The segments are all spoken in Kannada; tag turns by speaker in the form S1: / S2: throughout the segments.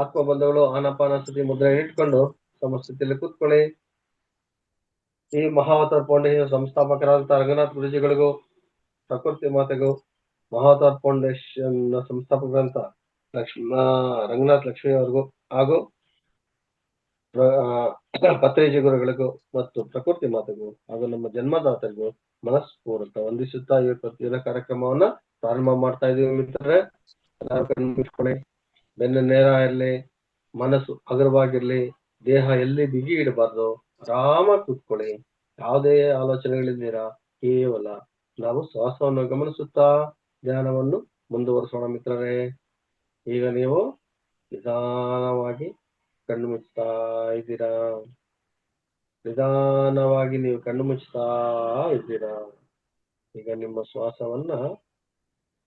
S1: ಆತ್ಮ ಬಂಧುಗಳು ಆನಾಪಾನಸತಿ ಮುದ್ರೆ ಇಟ್ಕೊಂಡು ಸಮಸ್ಥಿತಿಯಲ್ಲಿ ಕೂತ್ಕೊಳ್ಳಿ. ಈ ಮಹಾವತಾರ್ ಫೌಂಡೇಶನ್ ಸಂಸ್ಥಾಪಕರಾದಂತಹ ರಂಗನಾಥ್ ಗುರುಜಿಗಳಿಗೂ ಪ್ರಕೃತಿ ಮಾತೆಗೂ ಮಹಾವತಾರ್ ಫೌಂಡೇಶನ್ ಸಂಸ್ಥಾಪಕರಂತ ರಂಗನಾಥ್ ಲಕ್ಷ್ಮಿ ಅವರಿಗೂ ಹಾಗೂ ಪತ್ರಿಜಿ ಗುರುಗಳಿಗೂ ಮತ್ತು ಪ್ರಕೃತಿ ಮಾತೆಗೂ ಹಾಗೂ ನಮ್ಮ ಜನ್ಮದಾತರಿಗೂ ಮನಸ್ಪೂರ್ವಕ ವಂದಿಸುತ್ತಾ ಇವತ್ತಿನ ಕಾರ್ಯಕ್ರಮವನ್ನ ಪ್ರಾರಂಭ ಮಾಡ್ತಾ ಇದೀವಿ ಮಿತ್ರರೇ. ಬೆನ್ನು ನೇರ ಇರ್ಲಿ, ಮನಸ್ಸು ಹಗುರವಾಗಿರ್ಲಿ, ದೇಹ ಎಲ್ಲಿ ಬಿಗಿ ಇಡಬಾರ್ದು, ಆರಾಮಾಗಿ ಕೂತ್ಕೊಳ್ಳಿ. ಯಾವುದೇ ಆಲೋಚನೆಗಳಿದ್ದೀರಾ, ಕೇವಲ ನಾವು ಶ್ವಾಸವನ್ನು ಗಮನಿಸುತ್ತಾ ಧ್ಯಾನವನ್ನು ಮುಂದುವರಿಸೋಣ ಮಿತ್ರರೇ. ಈಗ ನೀವು ನಿಧಾನವಾಗಿ ಕಣ್ಣು ಮುಚ್ತಾ ಇದ್ದೀರಾ. ನಿಧಾನವಾಗಿ ನೀವು ಕಣ್ಣು ಮುಚ್ತಾ ಇದ್ದೀರಾ. ಈಗ ನಿಮ್ಮ ಶ್ವಾಸವನ್ನ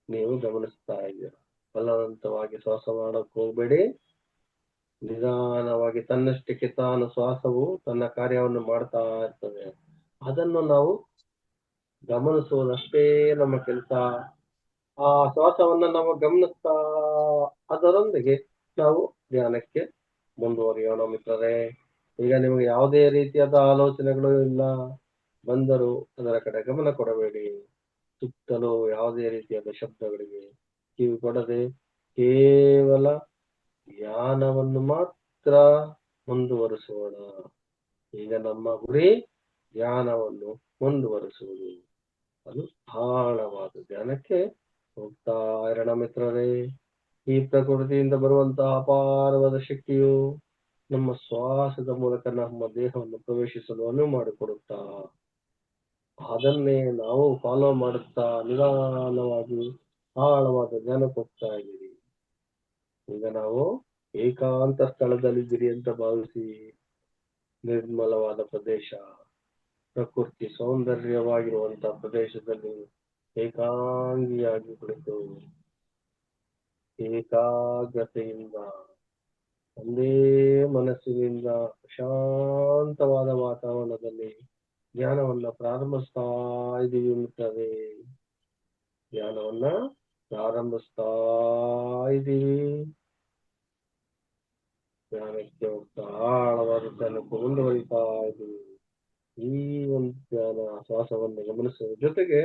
S1: ನೀವು ಗಮನಿಸ್ತಾ ಇದ್ದೀರಾ. ಬಲವಂತವಾಗಿ ಶ್ವಾಸ ಮಾಡಕ್ ಹೋಗ್ಬೇಡಿ. ನಿಧಾನವಾಗಿ ತನ್ನಷ್ಟಕ್ಕೆ ತಾನು ಶ್ವಾಸವು ತನ್ನ ಕಾರ್ಯವನ್ನು ಮಾಡ್ತಾ ಇರ್ತದೆ. ಅದನ್ನು ನಾವು ಗಮನಿಸುವುದಷ್ಟೇ ನಮ್ಮ ಕೆಲಸ. ಆ ಶ್ವಾಸವನ್ನ ನಾವು ಗಮನಿಸ್ತಾ ಅದರೊಂದಿಗೆ ನಾವು ಧ್ಯಾನಕ್ಕೆ ಮುಂದುವರಿಯೋಣ ಮಿತ್ರರೇ. ಈಗ ನಿಮಗೆ ಯಾವುದೇ ರೀತಿಯಾದ ಆಲೋಚನೆಗಳು ಇಲ್ಲ ಬಂದರೂ ಅದರ ಕಡೆ ಗಮನ ಕೊಡಬೇಡಿ. ಸುತ್ತಲೂ ಯಾವುದೇ ರೀತಿಯಾದ ಶಬ್ದಗಳಿಗೆ ಕಿವಿ ಕೊಡದೆ ಕೇವಲ ಧ್ಯಾನವನ್ನು ಮಾತ್ರ ಮುಂದುವರಿಸೋಣ. ಈಗ ನಮ್ಮ ಗುರಿ ಧ್ಯಾನವನ್ನು ಮುಂದುವರಿಸುವುದು. ಅದು ಆಳವಾದ ಧ್ಯಾನಕ್ಕೆ ಹೋಗ್ತಾ ಇರೋಣ ಮಿತ್ರರೇ. ಈ ಪ್ರಕೃತಿಯಿಂದ ಬರುವಂತಹ ಅಪಾರವಾದ ಶಕ್ತಿಯು ನಮ್ಮ ಶ್ವಾಸದ ಮೂಲಕ ನಮ್ಮ ದೇಹವನ್ನು ಪ್ರವೇಶಿಸಲು ಅನುವು ಮಾಡಿಕೊಡುತ್ತಾ ಅದನ್ನೇ ನಾವು ಫಾಲೋ ಮಾಡುತ್ತಾ ನಿಧಾನವಾಗಿ ಆಳವಾದ ಧ್ಯಾನಕ್ಕೆ ಹೋಗ್ತಾ ಇದ್ದೀವಿ. ಈಗ ನಾವು ಏಕಾಂತ ಸ್ಥಳದಲ್ಲಿದ್ದೀರಿ ಅಂತ ಭಾವಿಸಿ, ನಿರ್ಮಲವಾದ ಪ್ರದೇಶ, ಪ್ರಕೃತಿ ಸೌಂದರ್ಯವಾಗಿರುವಂತಹ ಪ್ರದೇಶದಲ್ಲಿ ಏಕಾಂಗಿಯಾಗಿ ಕುಳಿತು ಏಕಾಗ್ರತೆಯಿಂದ ಒಂದೇ ಮನಸ್ಸಿನಿಂದ ಶಾಂತವಾದ ವಾತಾವರಣದಲ್ಲಿ ಧ್ಯಾನವನ್ನ ಪ್ರಾರಂಭಿಸ್ತಾ ಇದ್ದೀವಿ ಮಿತ್ರರೇ. ಧ್ಯಾನವನ್ನ ಪ್ರಾರಂಭಿಸ್ತಾ ಇದ್ದೀವಿ. ಧ್ಯಾನಕ್ಕೆ ಹೋಗ್ತಾ ಆಳವಾದ ಧ್ಯಾನಕ್ಕೆ ಮುಂದುವರಿತಾ ಇದ್ದೀವಿ. ಈ ಒಂದು ಧ್ಯಾನ ಶ್ವಾಸವನ್ನು ಗಮನಿಸುವ ಜೊತೆಗೆ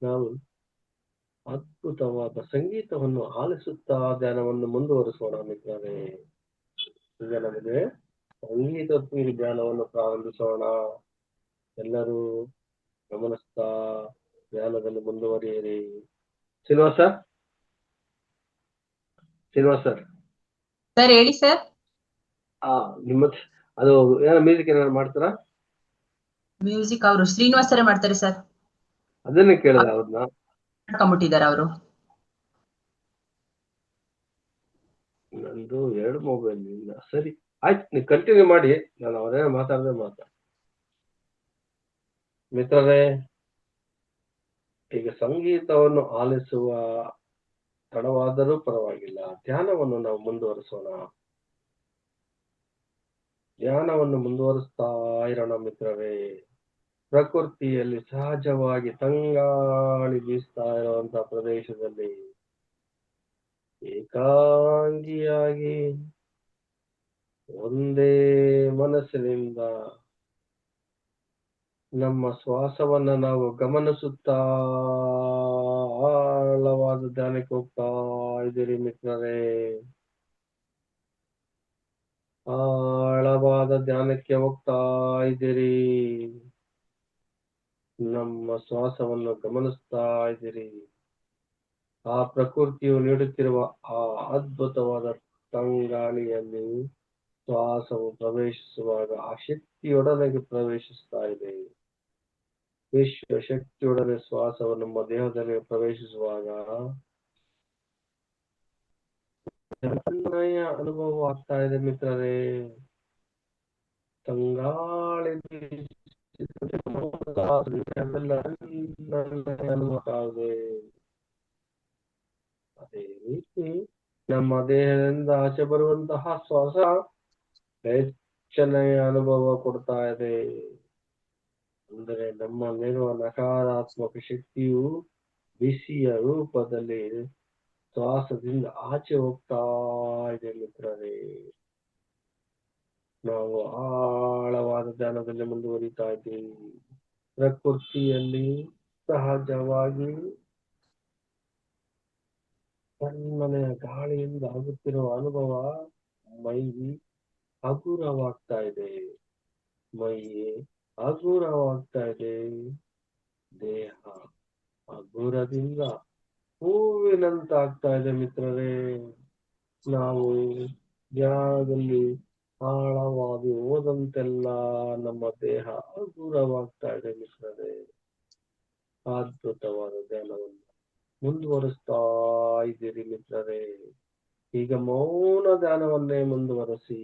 S1: ನಾವು ಅದ್ಭುತವಾದ ಸಂಗೀತವನ್ನು ಆಲಿಸುತ್ತಾ ಧ್ಯಾನವನ್ನು ಮುಂದುವರಿಸೋಣ ಮಿತ್ರರೇ. ಈಗ ನಮಗೆ ಸಂಗೀತ ಧ್ಯಾನವನ್ನು ಪ್ರಾರಂಭಿಸೋಣ. ಎಲ್ಲರೂ ಗಮನಿಸ್ತಾ ಧ್ಯಾನದಲ್ಲಿ ಮುಂದುವರಿಯಿರಿ. ಶ್ರೀನಿವಾಸ ಸರ್
S2: ಹೇಳಿ ಸರ್.
S1: ನಿಮ್ಮ ಅದು ಏನೋ ಮ್ಯೂಸಿಕ್ ಏನಾದ್ರು ಮಾಡ್ತಾರಾ?
S2: ಮ್ಯೂಸಿಕ್ ಅವರು ಶ್ರೀನಿವಾಸರೇ ಮಾಡ್ತಾರೆ ಸರ್.
S1: ಅದನ್ನೇ ಕೇಳಿದೆ ಅವ್ರನ್ನ
S2: ಮಾಡ್ಕೊಂಡ್ಬಿಟ್ಟಿದ್ದಾರೆ ಅವರು.
S1: ನಂದು 2 ಮೊಬೈಲ್ ಇಲ್ಲ. ಸರಿ ಆಯ್ತು, ನೀವು ಕಂಟಿನ್ಯೂ ಮಾಡಿ. ನಾನು ಅವರೇನೋ ಮಾತಾಡಿದ್ರೆ ಮಿತ್ರರೇ, ಈಗ ಸಂಗೀತವನ್ನು ಆಲಿಸುವ ತಡವಾದರೂ ಪರವಾಗಿಲ್ಲ, ಧ್ಯಾನವನ್ನು ನಾವು ಮುಂದುವರಿಸೋಣ. ಧ್ಯಾನವನ್ನು ಮುಂದುವರಿಸ್ತಾ ಇರೋಣ ಮಿತ್ರರೇ. ಪ್ರಕೃತಿಯಲ್ಲಿ ಸಹಜವಾಗಿ ತಂಗಾಳಿ ಬೀಸ್ತಾ ಇರುವಂತಹ ಪ್ರದೇಶದಲ್ಲಿ ಏಕಾಂಗಿಯಾಗಿ ಒಂದೇ ಮನಸ್ಸಿನಿಂದ ನಮ್ಮ ಶ್ವಾಸವನ್ನ ನಾವು ಗಮನಿಸುತ್ತಾ ಆಳವಾದ ಧ್ಯಾನಕ್ಕೆ ಹೋಗ್ತಾ ಇದ್ದೀರಿ ಮಿತ್ರರೇ. ಆಳವಾದ ಧ್ಯಾನಕ್ಕೆ ಹೋಗ್ತಾ ಇದ್ದೀರಿ. ನಮ್ಮ ಶ್ವಾಸವನ್ನು ಗಮನಿಸ್ತಾ ಇದ್ದೀರಿ. ಆ ಪ್ರಕೃತಿಯು ನೀಡುತ್ತಿರುವ ಆ ಅದ್ಭುತವಾದ ತಂಗಾಳಿಯಲ್ಲಿ ಶ್ವಾಸವು ಪ್ರವೇಶಿಸುವಾಗ ಆ ಶಕ್ತಿಯೊಡನೆ ಪ್ರವೇಶಿಸ್ತಾ ಇದೆ. ವಿಶ್ವ ಶಕ್ತಿಯೊಡನೆ ಶ್ವಾಸವು ನಮ್ಮ ದೇಹದಲ್ಲಿ ಪ್ರವೇಶಿಸುವಾಗ ಅನುಭವ ಆಗ್ತಾ ಇದೆ ಮಿತ್ರರೇ. ತಂಗಾಳಿ ಅದೇ ರೀತಿ ನಮ್ಮ ದೇಹದಿಂದ ಆಚೆ ಬರುವಂತಹ ಶ್ವಾಸ ಹೆಚ್ಚನೆಯ ಅನುಭವ ಕೊಡ್ತಾ ಇದೆ. ಅಂದರೆ ನಮ್ಮಲ್ಲಿರುವ ನಕಾರಾತ್ಮಕ ಶಕ್ತಿಯು ಬಿಸಿಯ ರೂಪದಲ್ಲಿ ಶ್ವಾಸದಿಂದ ಆಚೆ ಹೋಗ್ತಾ ಇದೆ ಮಿತ್ರರೇ. ನಾವು ಆಳವಾದ ಧ್ಯಾನದಲ್ಲಿ ಮುಂದುವರಿತಾ ಇದ್ದೀವಿ. ಪ್ರಕೃತಿಯಲ್ಲಿ ಸಹಜವಾಗಿ ತಣ್ಣನೆಯ ಗಾಳಿಯಿಂದ ಆಗುತ್ತಿರುವ ಅನುಭವ ಮೈ ಹಗುರವಾಗ್ತಾ ಇದೆ. ಮೈ ಹಗುರವಾಗ್ತಾ ಇದೆ. ದೇಹ ಹಗುರದಿಂದ ಹೂವಿನಂತಾಗ್ತಾ ಇದೆ ಮಿತ್ರರೇ. ನಾವು ಧ್ಯಾನದಲ್ಲಿ ಆಳವಾಗಿ ಹೋದಂತೆಲ್ಲ ನಮ್ಮ ದೇಹ ಹಗುರವಾಗ್ತಾ ಇದೆ ಮಿತ್ರರೇ. ಅದ್ಭುತವಾದ ಧ್ಯಾನವನ್ನು ಮುಂದುವರಿಸ್ತಾ ಇದ್ದೀರಿ ಮಿತ್ರರೇ. ಈಗ ಮೌನ ಧ್ಯಾನವನ್ನೇ ಮುಂದುವರಿಸಿ.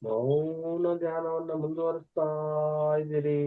S1: ಮೌನ ಧ್ಯಾನವನ್ನ ಮುಂದುವರಿಸ್ತಾ ಇದ್ದೀರಿ.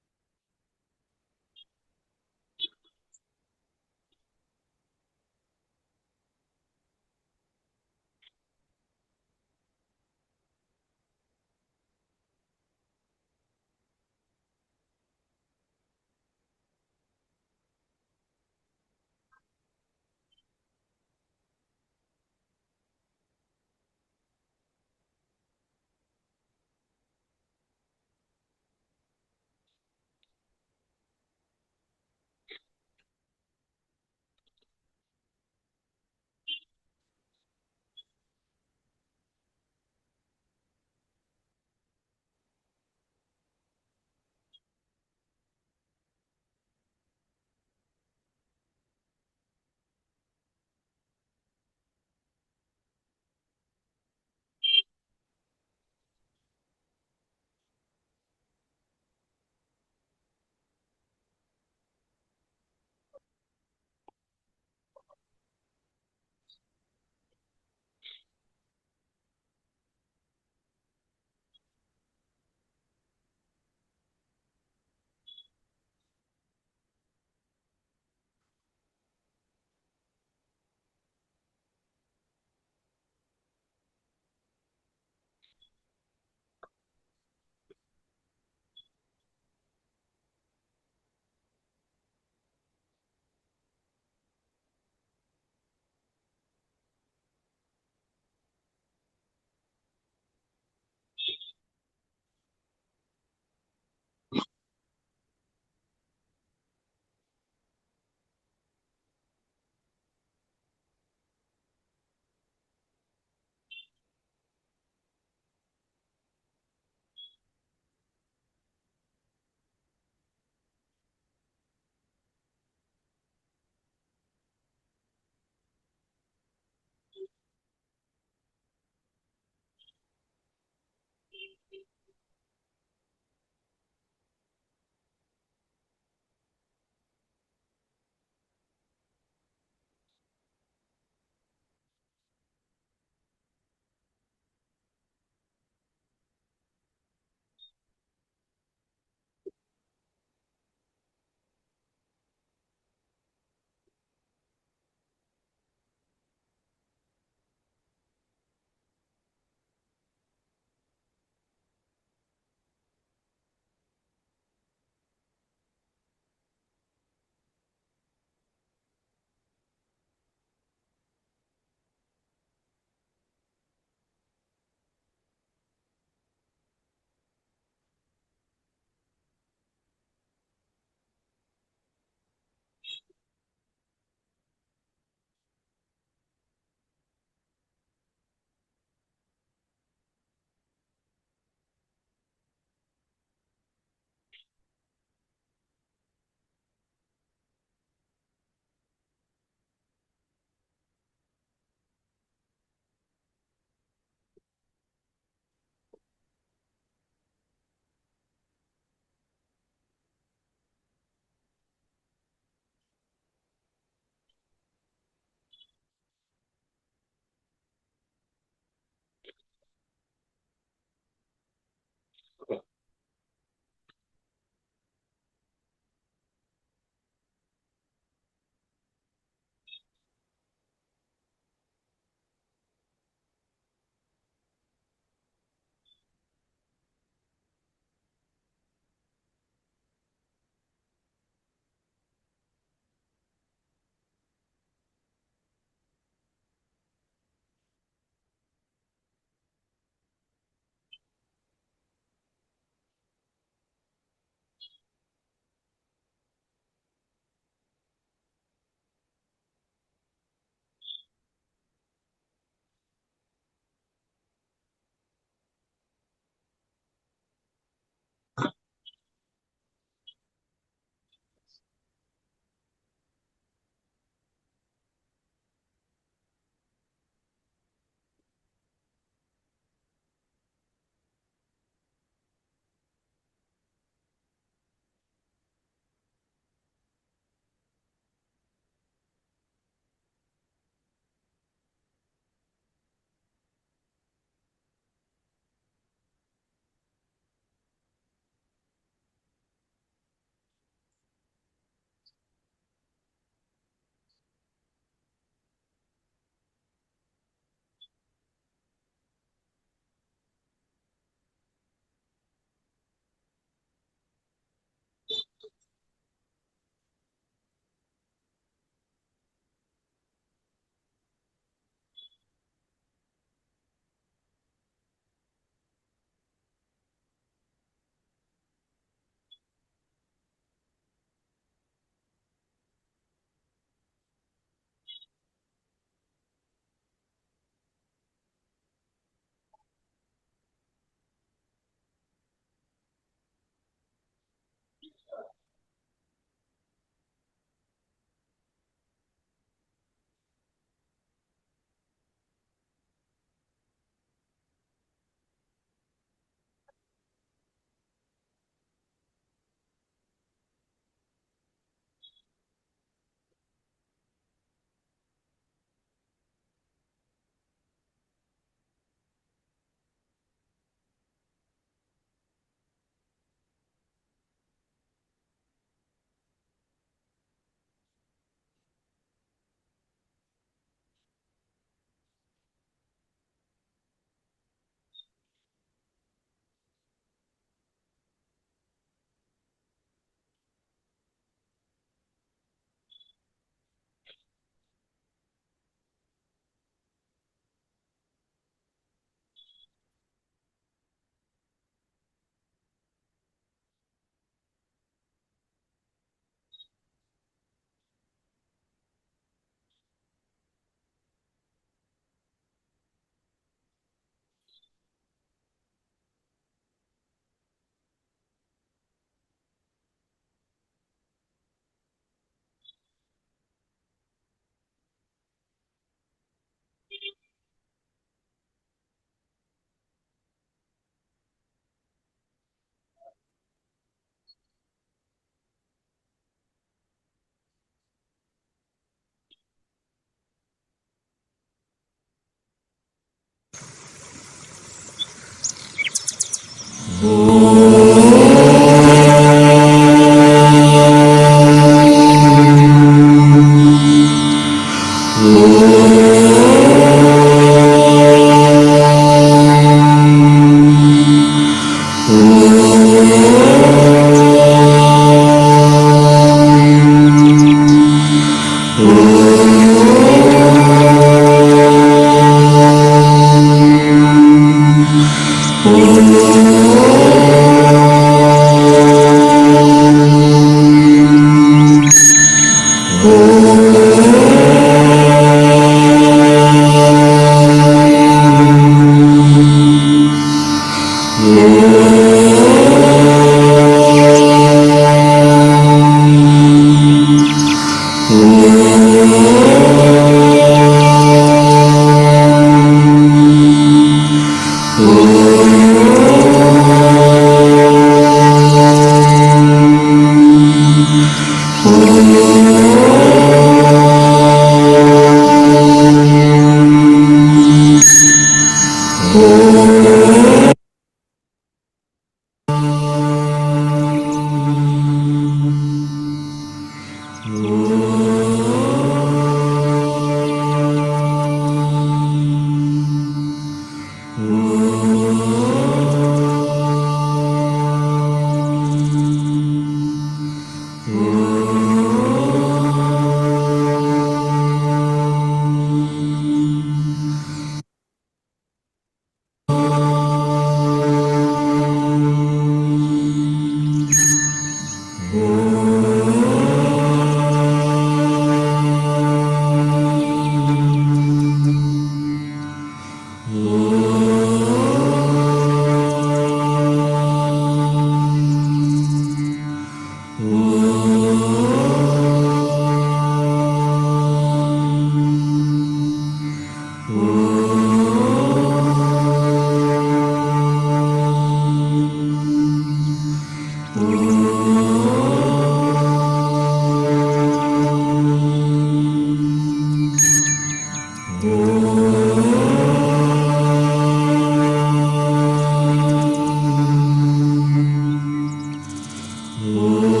S3: Oh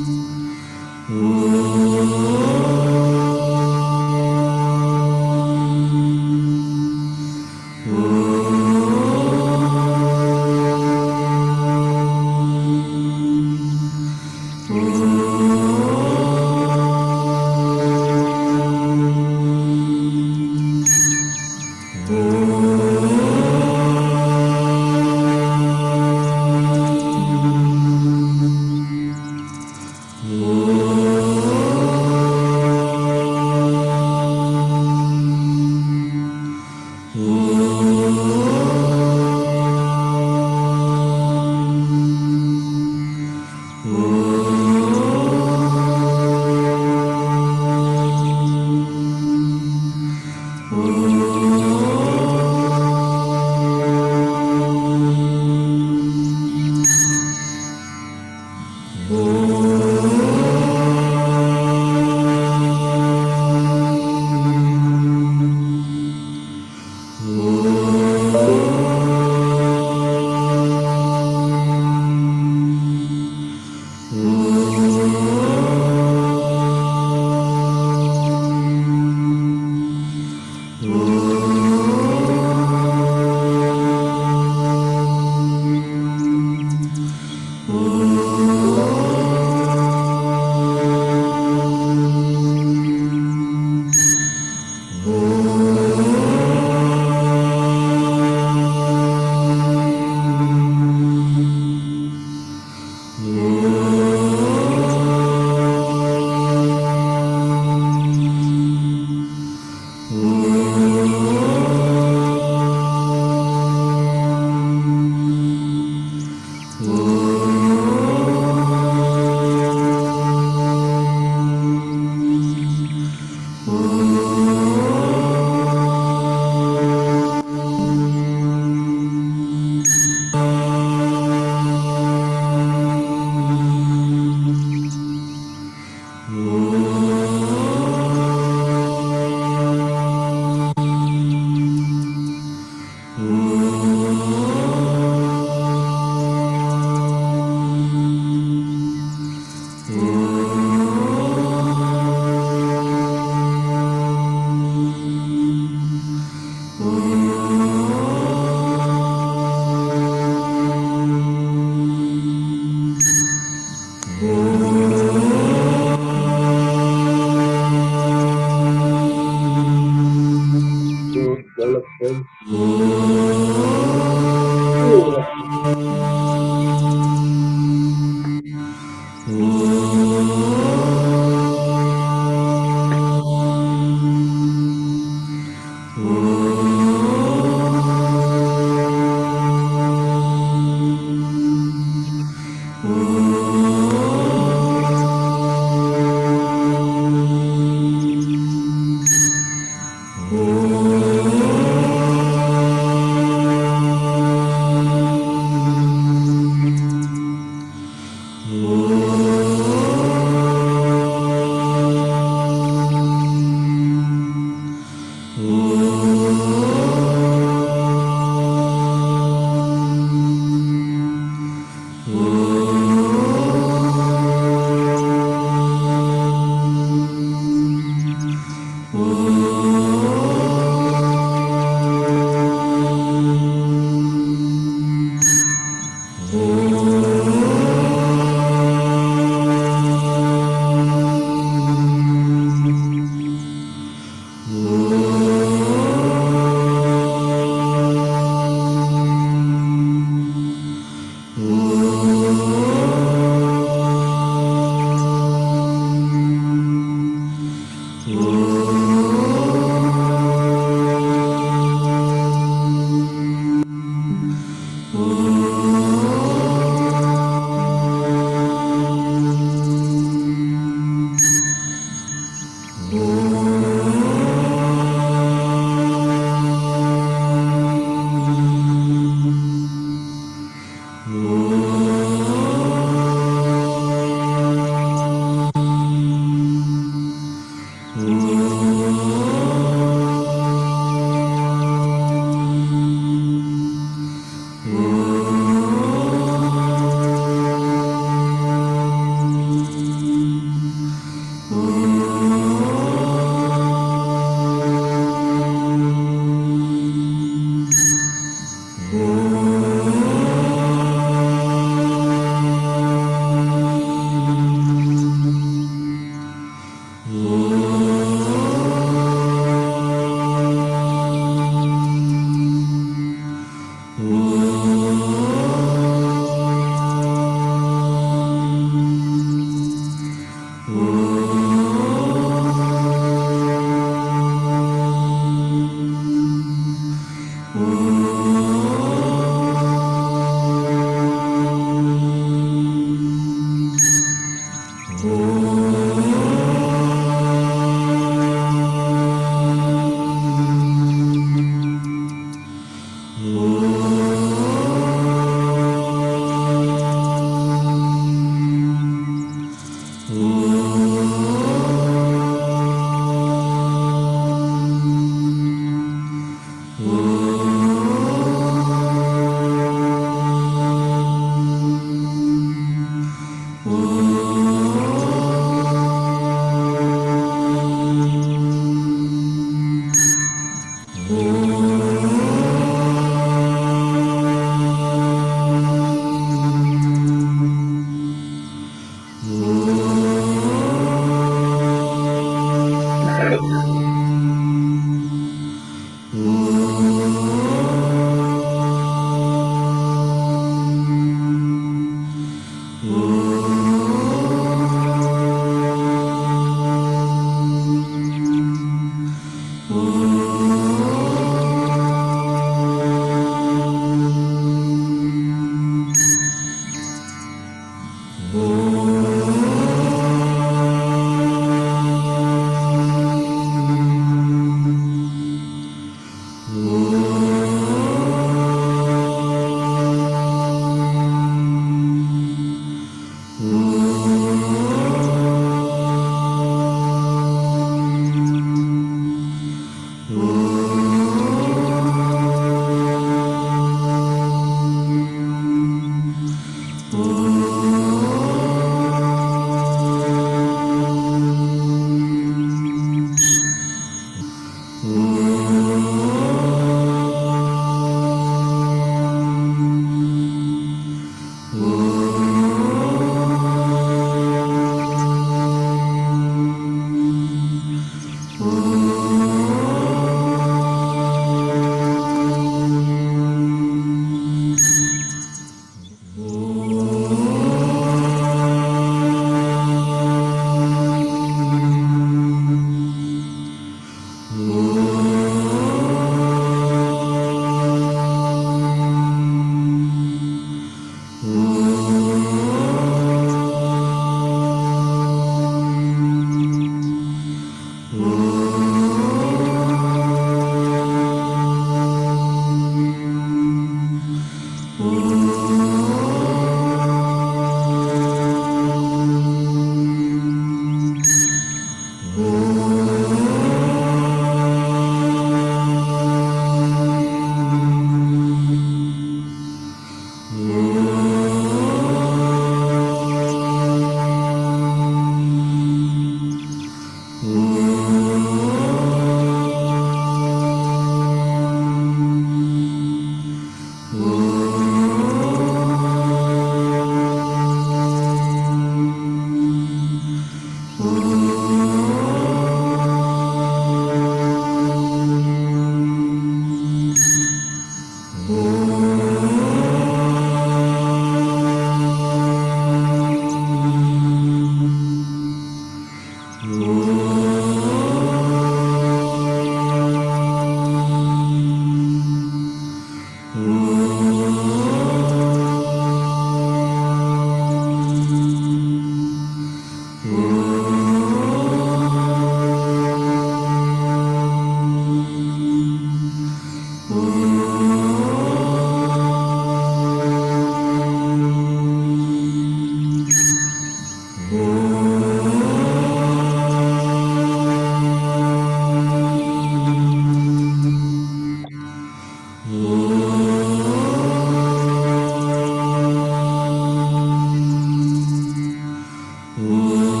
S3: Oh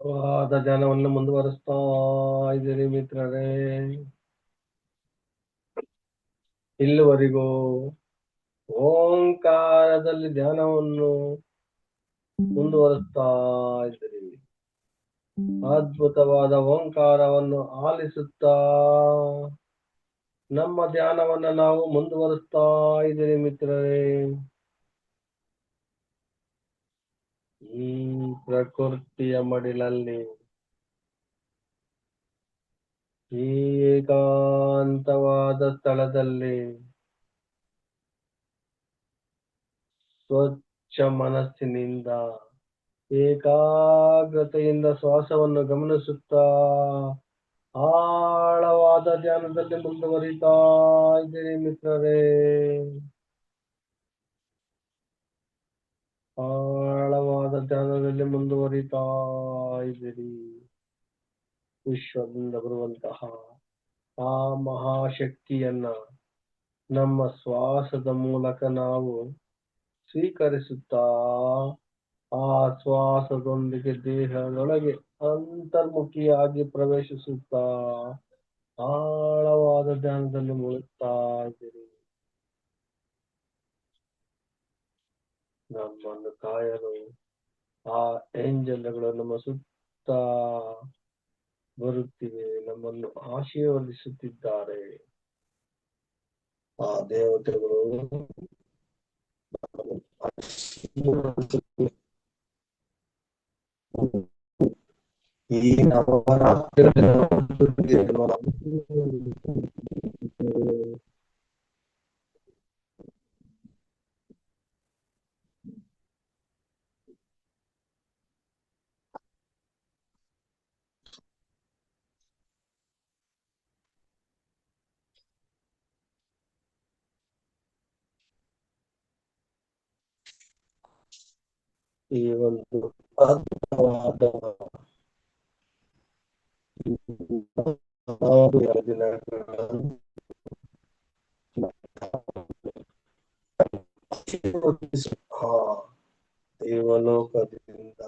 S1: ವಾದ ಧ್ಯಾನವನ್ನು ಮುಂದುವರಿಸ್ತಾ ಇದ್ದೀರಿ ಮಿತ್ರರೇ. ಇಲ್ಲಿವರೆಗೂ ಓಂಕಾರದಲ್ಲಿ ಧ್ಯಾನವನ್ನು ಮುಂದುವರಿಸ್ತಾ ಇದ್ದೀರಿ. ಅದ್ಭುತವಾದ ಓಂಕಾರವನ್ನು ಆಲಿಸುತ್ತಾ ನಮ್ಮ ಧ್ಯಾನವನ್ನ ನಾವು ಮುಂದುವರಿಸ್ತಾ ಇದ್ದೀರಿ ಮಿತ್ರರೇ. ಈ ಪ್ರಕೃತಿಯ ಮಡಿಲಲ್ಲಿ ಈ ಏಕಾಂತವಾದ ಸ್ಥಳದಲ್ಲಿ ಸ್ವಚ್ಛ ಮನಸ್ಸಿನಿಂದ ಏಕಾಗ್ರತೆಯಿಂದ ಶ್ವಾಸವನ್ನು ಗಮನಿಸುತ್ತಾ ಆಳವಾದ ಧ್ಯಾನದಲ್ಲಿ ಮುಂದುವರಿತಾ ಇದ್ದೀರಿ ಮಿತ್ರರೇ. ಆಳವಾದ ಧ್ಯಾನದಲ್ಲಿ ಮುಂದುವರಿತಾ ಇದ್ದೀರಿ. ವಿಶ್ವದಿಂದ ಬರುವಂತಹ ಆ ಮಹಾಶಕ್ತಿಯನ್ನ ನಮ್ಮ ಶ್ವಾಸದ ಮೂಲಕ ನಾವು ಸ್ವೀಕರಿಸುತ್ತಾ ಆ ಶ್ವಾಸದೊಂದಿಗೆ ದೇಹದೊಳಗೆ ಅಂತರ್ಮುಖಿಯಾಗಿ ಪ್ರವೇಶಿಸುತ್ತಾ ಆಳವಾದ ಧ್ಯಾನದಲ್ಲಿ ಮುಳುಗ್ತಾ ಇದ್ದೀರಿ. ನಮ್ಮನ್ನು ಕಾಯಲು ಆ ಏಂಜಲ್ಗಳು ನಮ್ಮ ಸುತ್ತ ಬರುತ್ತಿವೆ, ನಮ್ಮನ್ನು ಆಶೀರ್ವದಿಸುತ್ತಿದ್ದಾರೆ. ಆ ದೇವತೆಗಳು ಈ ಈ ಒಂದು ಅದ್ಭುತವಾದ ದೇವಲೋಕದಿಂದ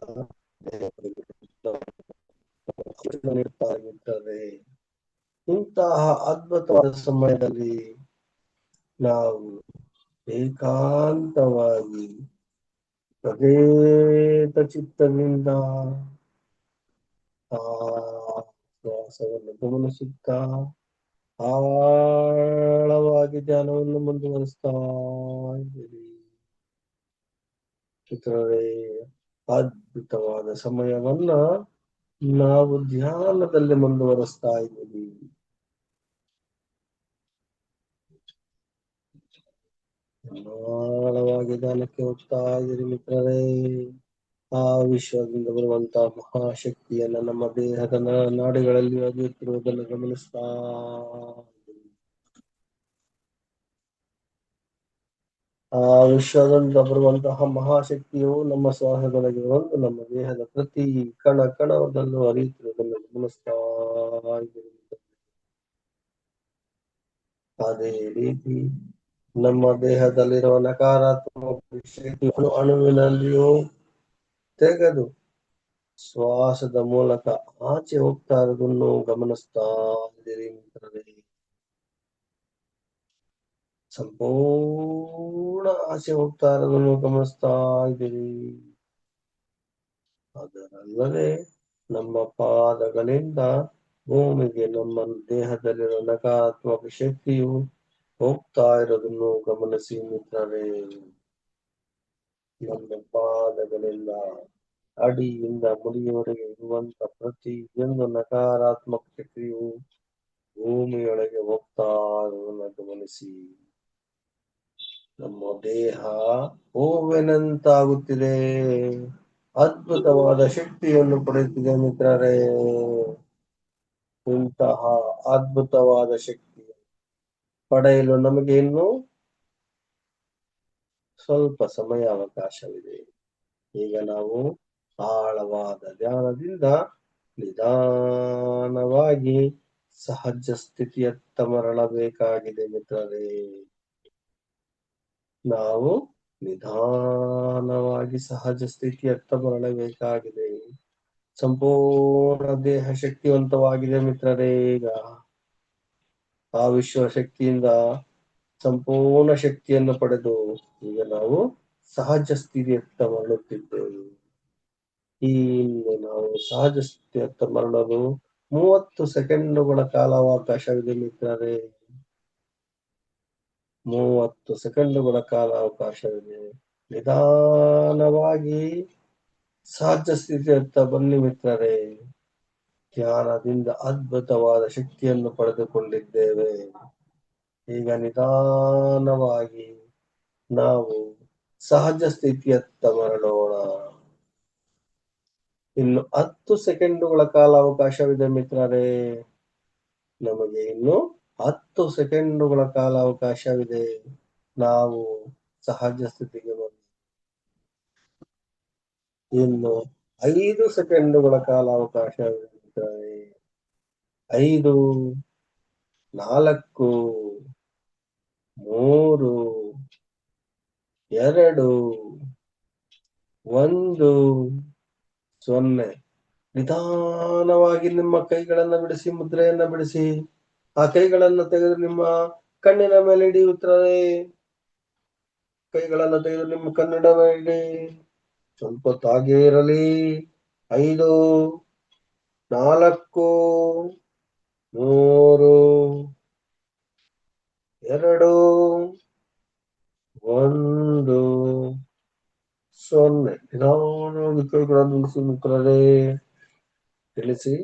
S1: ನೀಡುತ್ತಾರೆ. ಇಂತಹ ಅದ್ಭುತವಾದ ಸಮಯದಲ್ಲಿ ನಾವು ಏಕಾಂತವಾಗಿ ಸದೇತ ಚಿತ್ತದಿಂದ ಆ ಶ್ವಾಸವನ್ನು ಗಮನಿಸುತ್ತಾ ಆಳವಾಗಿ ಧ್ಯಾನವನ್ನು ಮುಂದುವರಿಸ್ತಾ ಇದ್ದೀರಿ ಮಿತ್ರರೇ. ಅದ್ಭುತವಾದ ಸಮಯವನ್ನ ನಾವು ಧ್ಯಾನದಲ್ಲಿ ಮುಂದುವರಿಸ್ತಾ ಇದ್ದೀವಿ. ಆಳವಾಗಿ ಧ್ಯಾನಕ್ಕೆ ಹೋಗ್ತಾ ಇದ್ದೀರಿ ಮಿತ್ರರೇ. ಆ ವಿಶ್ವದಿಂದ ಬರುವಂತಹ ಮಹಾಶಕ್ತಿಯನ್ನ ನಮ್ಮ ದೇಹದ ನಾಡುಗಳಲ್ಲಿ ಅರಿಯುತ್ತಿರುವುದನ್ನು ಗಮನಿಸ್ತಾ ಆ ವಿಶ್ವದಿಂದ ಬರುವಂತಹ ಮಹಾಶಕ್ತಿಯು ನಮ್ಮ ಶ್ವಾಸದೊಳಗೆ ಬಂದು ನಮ್ಮ ದೇಹದ ಪ್ರತಿ ಕಣ ಕಣದಲ್ಲೂ ಹರಿಯುತ್ತಿರುವುದನ್ನು ಗಮನಿಸ್ತಾ ಇದ್ದೀರಿ. ಅದೇ ರೀತಿ ನಮ್ಮ ದೇಹದಲ್ಲಿರುವ ನಕಾರಾತ್ಮಕ ಶಕ್ತಿಗಳು ಅಣುವಿನಲ್ಲಿಯೂ ತೆಗೆದು ಶ್ವಾಸದ ಮೂಲಕ ಆಚೆ ಹೋಗ್ತಾ ಇರೋದನ್ನು ಗಮನಿಸ್ತಾ ಇದ್ದೀರಿ ಮಿತ್ರರೇ. ಸಂಪೂರ್ಣ ಆಚೆ ಹೋಗ್ತಾ ಇರೋದನ್ನು ಗಮನಿಸ್ತಾ ಇದ್ದೀರಿ. ಅದರಲ್ಲದೆ ನಮ್ಮ ಪಾದಗಳಿಂದ ಭೂಮಿಗೆ ನಮ್ಮ ದೇಹದಲ್ಲಿರುವ ನಕಾರಾತ್ಮಕ ಶಕ್ತಿಯು ಹೋಗ್ತಾ ಇರೋದನ್ನು ಗಮನಿಸಿ ಮಿತ್ರರೇ. ನಮ್ಮ ಪಾದಗಳಿಂದ ಅಡಿಯಿಂದ ಮುಡಿಯವರೆಗೆ ಇರುವಂತ ಪ್ರತಿಯೊಂದು ನಕಾರಾತ್ಮಕ ಶಕ್ತಿಯು ಭೂಮಿಯೊಳಗೆ ಹೋಗ್ತಾ ಇರೋದನ್ನು ಗಮನಿಸಿ. ನಮ್ಮ ದೇಹ ಹೂವಿನಂತಾಗುತ್ತಿದೆ, ಅದ್ಭುತವಾದ ಶಕ್ತಿಯನ್ನು ಪಡೆಯುತ್ತಿದೆ ಮಿತ್ರರೇ. ಇಂತಹ ಅದ್ಭುತವಾದ ಶಕ್ತಿ ಪಡೆಯಲು ನಮಗೆ ಇನ್ನು ಸ್ವಲ್ಪ ಸಮಯ ಅವಕಾಶವಿದೆ. ಈಗ ನಾವು ಆಳವಾದ ಧ್ಯಾನದಿಂದ ನಿಧಾನವಾಗಿ ಸಹಜ ಸ್ಥಿತಿಯತ್ತ ಮರಳಬೇಕಾಗಿದೆ ಮಿತ್ರರೇ. ನಾವು ನಿಧಾನವಾಗಿ ಸಹಜ ಸ್ಥಿತಿಯತ್ತ ಮರಳಬೇಕಾಗಿದೆ. ಸಂಪೂರ್ಣ ದೇಹ ಶಕ್ತಿವಂತವಾಗಿದೆ ಮಿತ್ರರೇ. ಈಗ ಆ ವಿಶ್ವ ಶಕ್ತಿಯಿಂದ ಸಂಪೂರ್ಣ ಶಕ್ತಿಯನ್ನು ಪಡೆದು ಈಗ ನಾವು ಸಹಜ ಸ್ಥಿತಿಯತ್ತ ಮರಳುತ್ತಿದ್ದೇವೆ. ಈ ನಾವು ಸಹಜ ಸ್ಥಿತಿಯತ್ತ ಮರಳಲು 30 ಸೆಕೆಂಡುಗಳ ಕಾಲಾವಕಾಶವಿದೆ ಮಿತ್ರರೇ. 30 ಸೆಕೆಂಡುಗಳ ಕಾಲಾವಕಾಶವಿದೆ. ನಿಧಾನವಾಗಿ ಸಹಜ ಸ್ಥಿತಿಯತ್ತ ಬನ್ನಿ ಮಿತ್ರರೇ. ಧ್ಯಾನದಿಂದ ಅದ್ಭುತವಾದ ಶಕ್ತಿಯನ್ನು ಪಡೆದುಕೊಂಡಿದ್ದೇವೆ. ಈಗ ನಿಧಾನವಾಗಿ ನಾವು ಸಹಜ ಸ್ಥಿತಿಯತ್ತ ಮರಳೋಣ. ಇನ್ನು 10 ಸೆಕೆಂಡುಗಳ ಕಾಲಾವಕಾಶವಿದೆ ಮಿತ್ರರೇ. ನಮಗೆ ಇನ್ನು 10 ಸೆಕೆಂಡುಗಳ ಕಾಲಾವಕಾಶವಿದೆ. ನಾವು ಸಹಜ ಸ್ಥಿತಿಗೆ ಬಂದು ಇನ್ನು 5 ಸೆಕೆಂಡುಗಳ ಕಾಲಾವಕಾಶವಿದೆ ಮಿತ್ರರೇ. 5, 4, 3, 2, 1, 0. ನಿಧಾನವಾಗಿ ನಿಮ್ಮ ಕೈಗಳನ್ನ ಬಿಡಿಸಿ, ಮುದ್ರೆಯನ್ನ ಬಿಡಿಸಿ. ಆ ಕೈಗಳನ್ನ ತೆಗೆದು ನಿಮ್ಮ ಕಣ್ಣಿನ ಮೇಲೆ ಇಡಿ ಮಿತ್ರರೇ. ಕೈಗಳನ್ನ ತೆಗೆದು ನಿಮ್ಮ ಕಣ್ಣಿನ ಮೇಲೆ ಇಡಿ. ಸ್ವಲ್ಪ ಹೊತ್ತು ಹಾಗೇ ಇರಲಿ. 5, 4, 3, 2, 1, 0. ನಿಧಾನವಾಗಿ ಕೈಗಳನ್ನು ಇಳಿಸಿ ಮಿತ್ರರೇ. ತಿಳಿಸಿ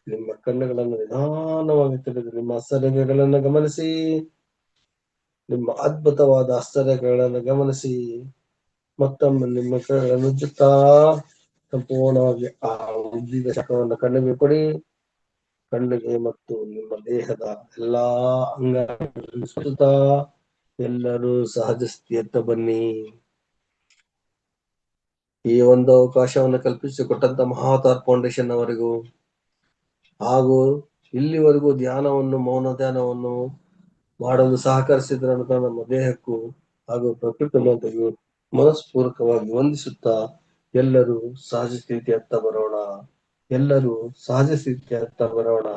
S1: ನಿಮ್ಮ ಕಣ್ಣುಗಳನ್ನು ನಿಧಾನವಾಗಿ ತೆಗೆದು ನಿಮ್ಮ ಹಸ್ತರೇಖೆಗಳನ್ನು ಗಮನಿಸಿ. ನಿಮ್ಮ ಅದ್ಭುತವಾದ ಹಸ್ತರೇಖೆಗಳನ್ನು ಗಮನಿಸಿ. ಮತ್ತೊಮ್ಮೆ ನಿಮ್ಮ ಕೈಗಳನ್ನು ಉಜ್ಜುತ್ತಾ ಸಂಪೂರ್ಣವಾಗಿ ಆ ಉಜ್ಜಿದ ಶಾಖವನ್ನು ಕಣ್ಣಿಗೆ ಕೊಡಿ. ಕಣ್ಣಿಗೆ ಮತ್ತು ನಿಮ್ಮ ದೇಹದ ಎಲ್ಲಾ ಅಂಗಗಳನ್ನು ಸುತ್ತುತ್ತಾ ಎಲ್ಲರೂ ಸಹಜ ಸ್ಥಿತಿಯತ್ತ ಬನ್ನಿ. ಈ ಒಂದು ಅವಕಾಶವನ್ನು ಕಲ್ಪಿಸಿಕೊಟ್ಟಂತ ಮಹಾತಾರ್ ಫೌಂಡೇಶನ್ ಅವರಿಗೂ ಹಾಗೂ ಇಲ್ಲಿವರೆಗೂ ಧ್ಯಾನವನ್ನು, ಮೌನ ಧ್ಯಾನವನ್ನು ಮಾಡಲು ಸಹಕರಿಸಿದ್ರಂತ ನಮ್ಮ ದೇಹಕ್ಕೂ ಹಾಗೂ ಪ್ರಕೃತಿ ಮಾತೆಗೂ ಮನಸ್ಪೂರ್ವಕವಾಗಿ ವಂದಿಸುತ್ತಾ ಎಲ್ಲರೂ ಸಹಜ ಸ್ಥಿತಿಯತ್ತ ಬರೋಣ. ಎಲ್ಲರೂ ಸಹಜ ಸ್ಥಿತಿಯತ್ತ ಬರೋಣ.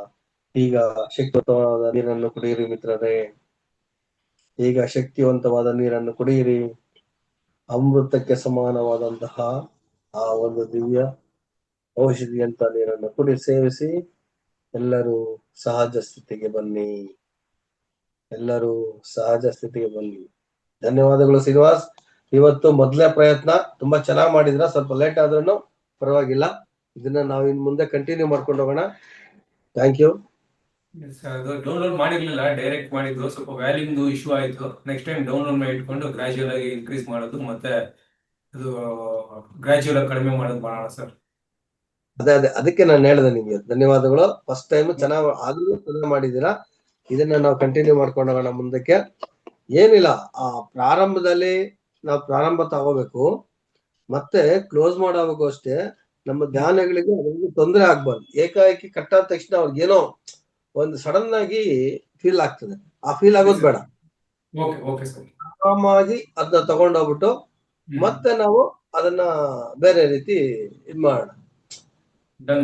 S1: ಈಗ ಶಕ್ತಿವಂತವಾದ ನೀರನ್ನು ಕುಡಿಯಿರಿ ಮಿತ್ರರೇ. ಈಗ ಶಕ್ತಿವಂತವಾದ ನೀರನ್ನು ಕುಡಿಯಿರಿ. ಅಮೃತಕ್ಕೆ ಸಮಾನವಾದಂತಹ ಆ ಒಂದು ದಿವ್ಯ ಔಷಧಿಯಂತ ನೀರನ್ನು ಕುಡಿ ಸೇವಿಸಿ ಎಲ್ಲರೂ ಸಹಜ ಸ್ಥಿತಿಗೆ ಬನ್ನಿ. ಎಲ್ಲರೂ ಸಹಜ ಸ್ಥಿತಿಗೆ ಬನ್ನಿ. ಧನ್ಯವಾದಗಳು ಶ್ರೀನಿವಾಸ್. ಇವತ್ತು ಮೊದಲೇ ಪ್ರಯತ್ನ ತುಂಬಾ ಚೆನ್ನಾಗಿ ಮಾಡಿದ್ರ. ಸ್ವಲ್ಪ ಲೇಟ್ ಆದ್ರೂ ಪರವಾಗಿಲ್ಲ. ಇದನ್ನ ನಾವು ಇನ್ ಮುಂದೆ ಕಂಟಿನ್ಯೂ ಮಾಡ್ಕೊಂಡು ಹೋಗೋಣ. Thank you.
S3: ಅದು ಡೌನ್ಲೋಡ್ ಮಾಡಿರ್ಲಿಲ್ಲ, ಡೈರೆಕ್ಟ್ ಮಾಡಿದ್ದು. ಸ್ವಲ್ಪ ವ್ಯಾಲ್ಯೂಮ್ದು ಇಶ್ಯೂ ಆಯ್ತು. ನೆಕ್ಸ್ಟ್ ಟೈಮ್ ಡೌನ್ಲೋಡ್ ಮಾಡಿ ಇಟ್ಕೊಂಡು ಗ್ರಾಜುಯಲ್ ಆಗಿ ಇನ್ಕ್ರೀಸ್ ಮಾಡೋದು ಮತ್ತೆ ಅದು ಗ್ರಾಜುಯಲ್ ಆಗಿ ಕಡಿಮೆ ಮಾಡೋದು ಮಾಡೋಣ ಸರ್.
S1: ಅದೇ ಅದಕ್ಕೆ ನಾನು ಹೇಳಿದೆ ನಿಮ್ಗೆ ಧನ್ಯವಾದಗಳು. ಫಸ್ಟ್ ಟೈಮ್ ಚೆನ್ನಾಗಿ ಆದ್ರೂ ಚೆನ್ನಾಗಿ ಮಾಡಿದ್ದೀರಾ. ಇದನ್ನ ನಾವು ಕಂಟಿನ್ಯೂ ಮಾಡ್ಕೊಂಡು ಹೋಗೋಣ ಮುಂದಕ್ಕೆ. ಏನಿಲ್ಲ, ಆ ಪ್ರಾರಂಭದಲ್ಲಿ ನಾವು ಪ್ರಾರಂಭ ತಗೋಬೇಕು ಮತ್ತೆ ಕ್ಲೋಸ್ ಮಾಡಬೇಕು ಅಷ್ಟೇ. ನಮ್ಮ ಧ್ಯಾನಗಳಿಗೆ ತೊಂದರೆ ಆಗ್ಬಾರ್ದು. ಏಕಾಏಕಿ ಕಟ್ಟಾದ ತಕ್ಷಣ ಅವ್ರಿಗೇನೋ ಒಂದು ಸಡನ್ ಆಗಿ ಫೀಲ್ ಆಗ್ತದೆ. ಆ ಫೀಲ್ ಆಗೋದು ಬೇಡ. ಆರಾಮಾಗಿ ಅದನ್ನ ತಗೊಂಡೋಗ್ಬಿಟ್ಟು ಮತ್ತೆ ನಾವು ಅದನ್ನ ಬೇರೆ ರೀತಿ ಇದ್ ಮಾಡೋಣ.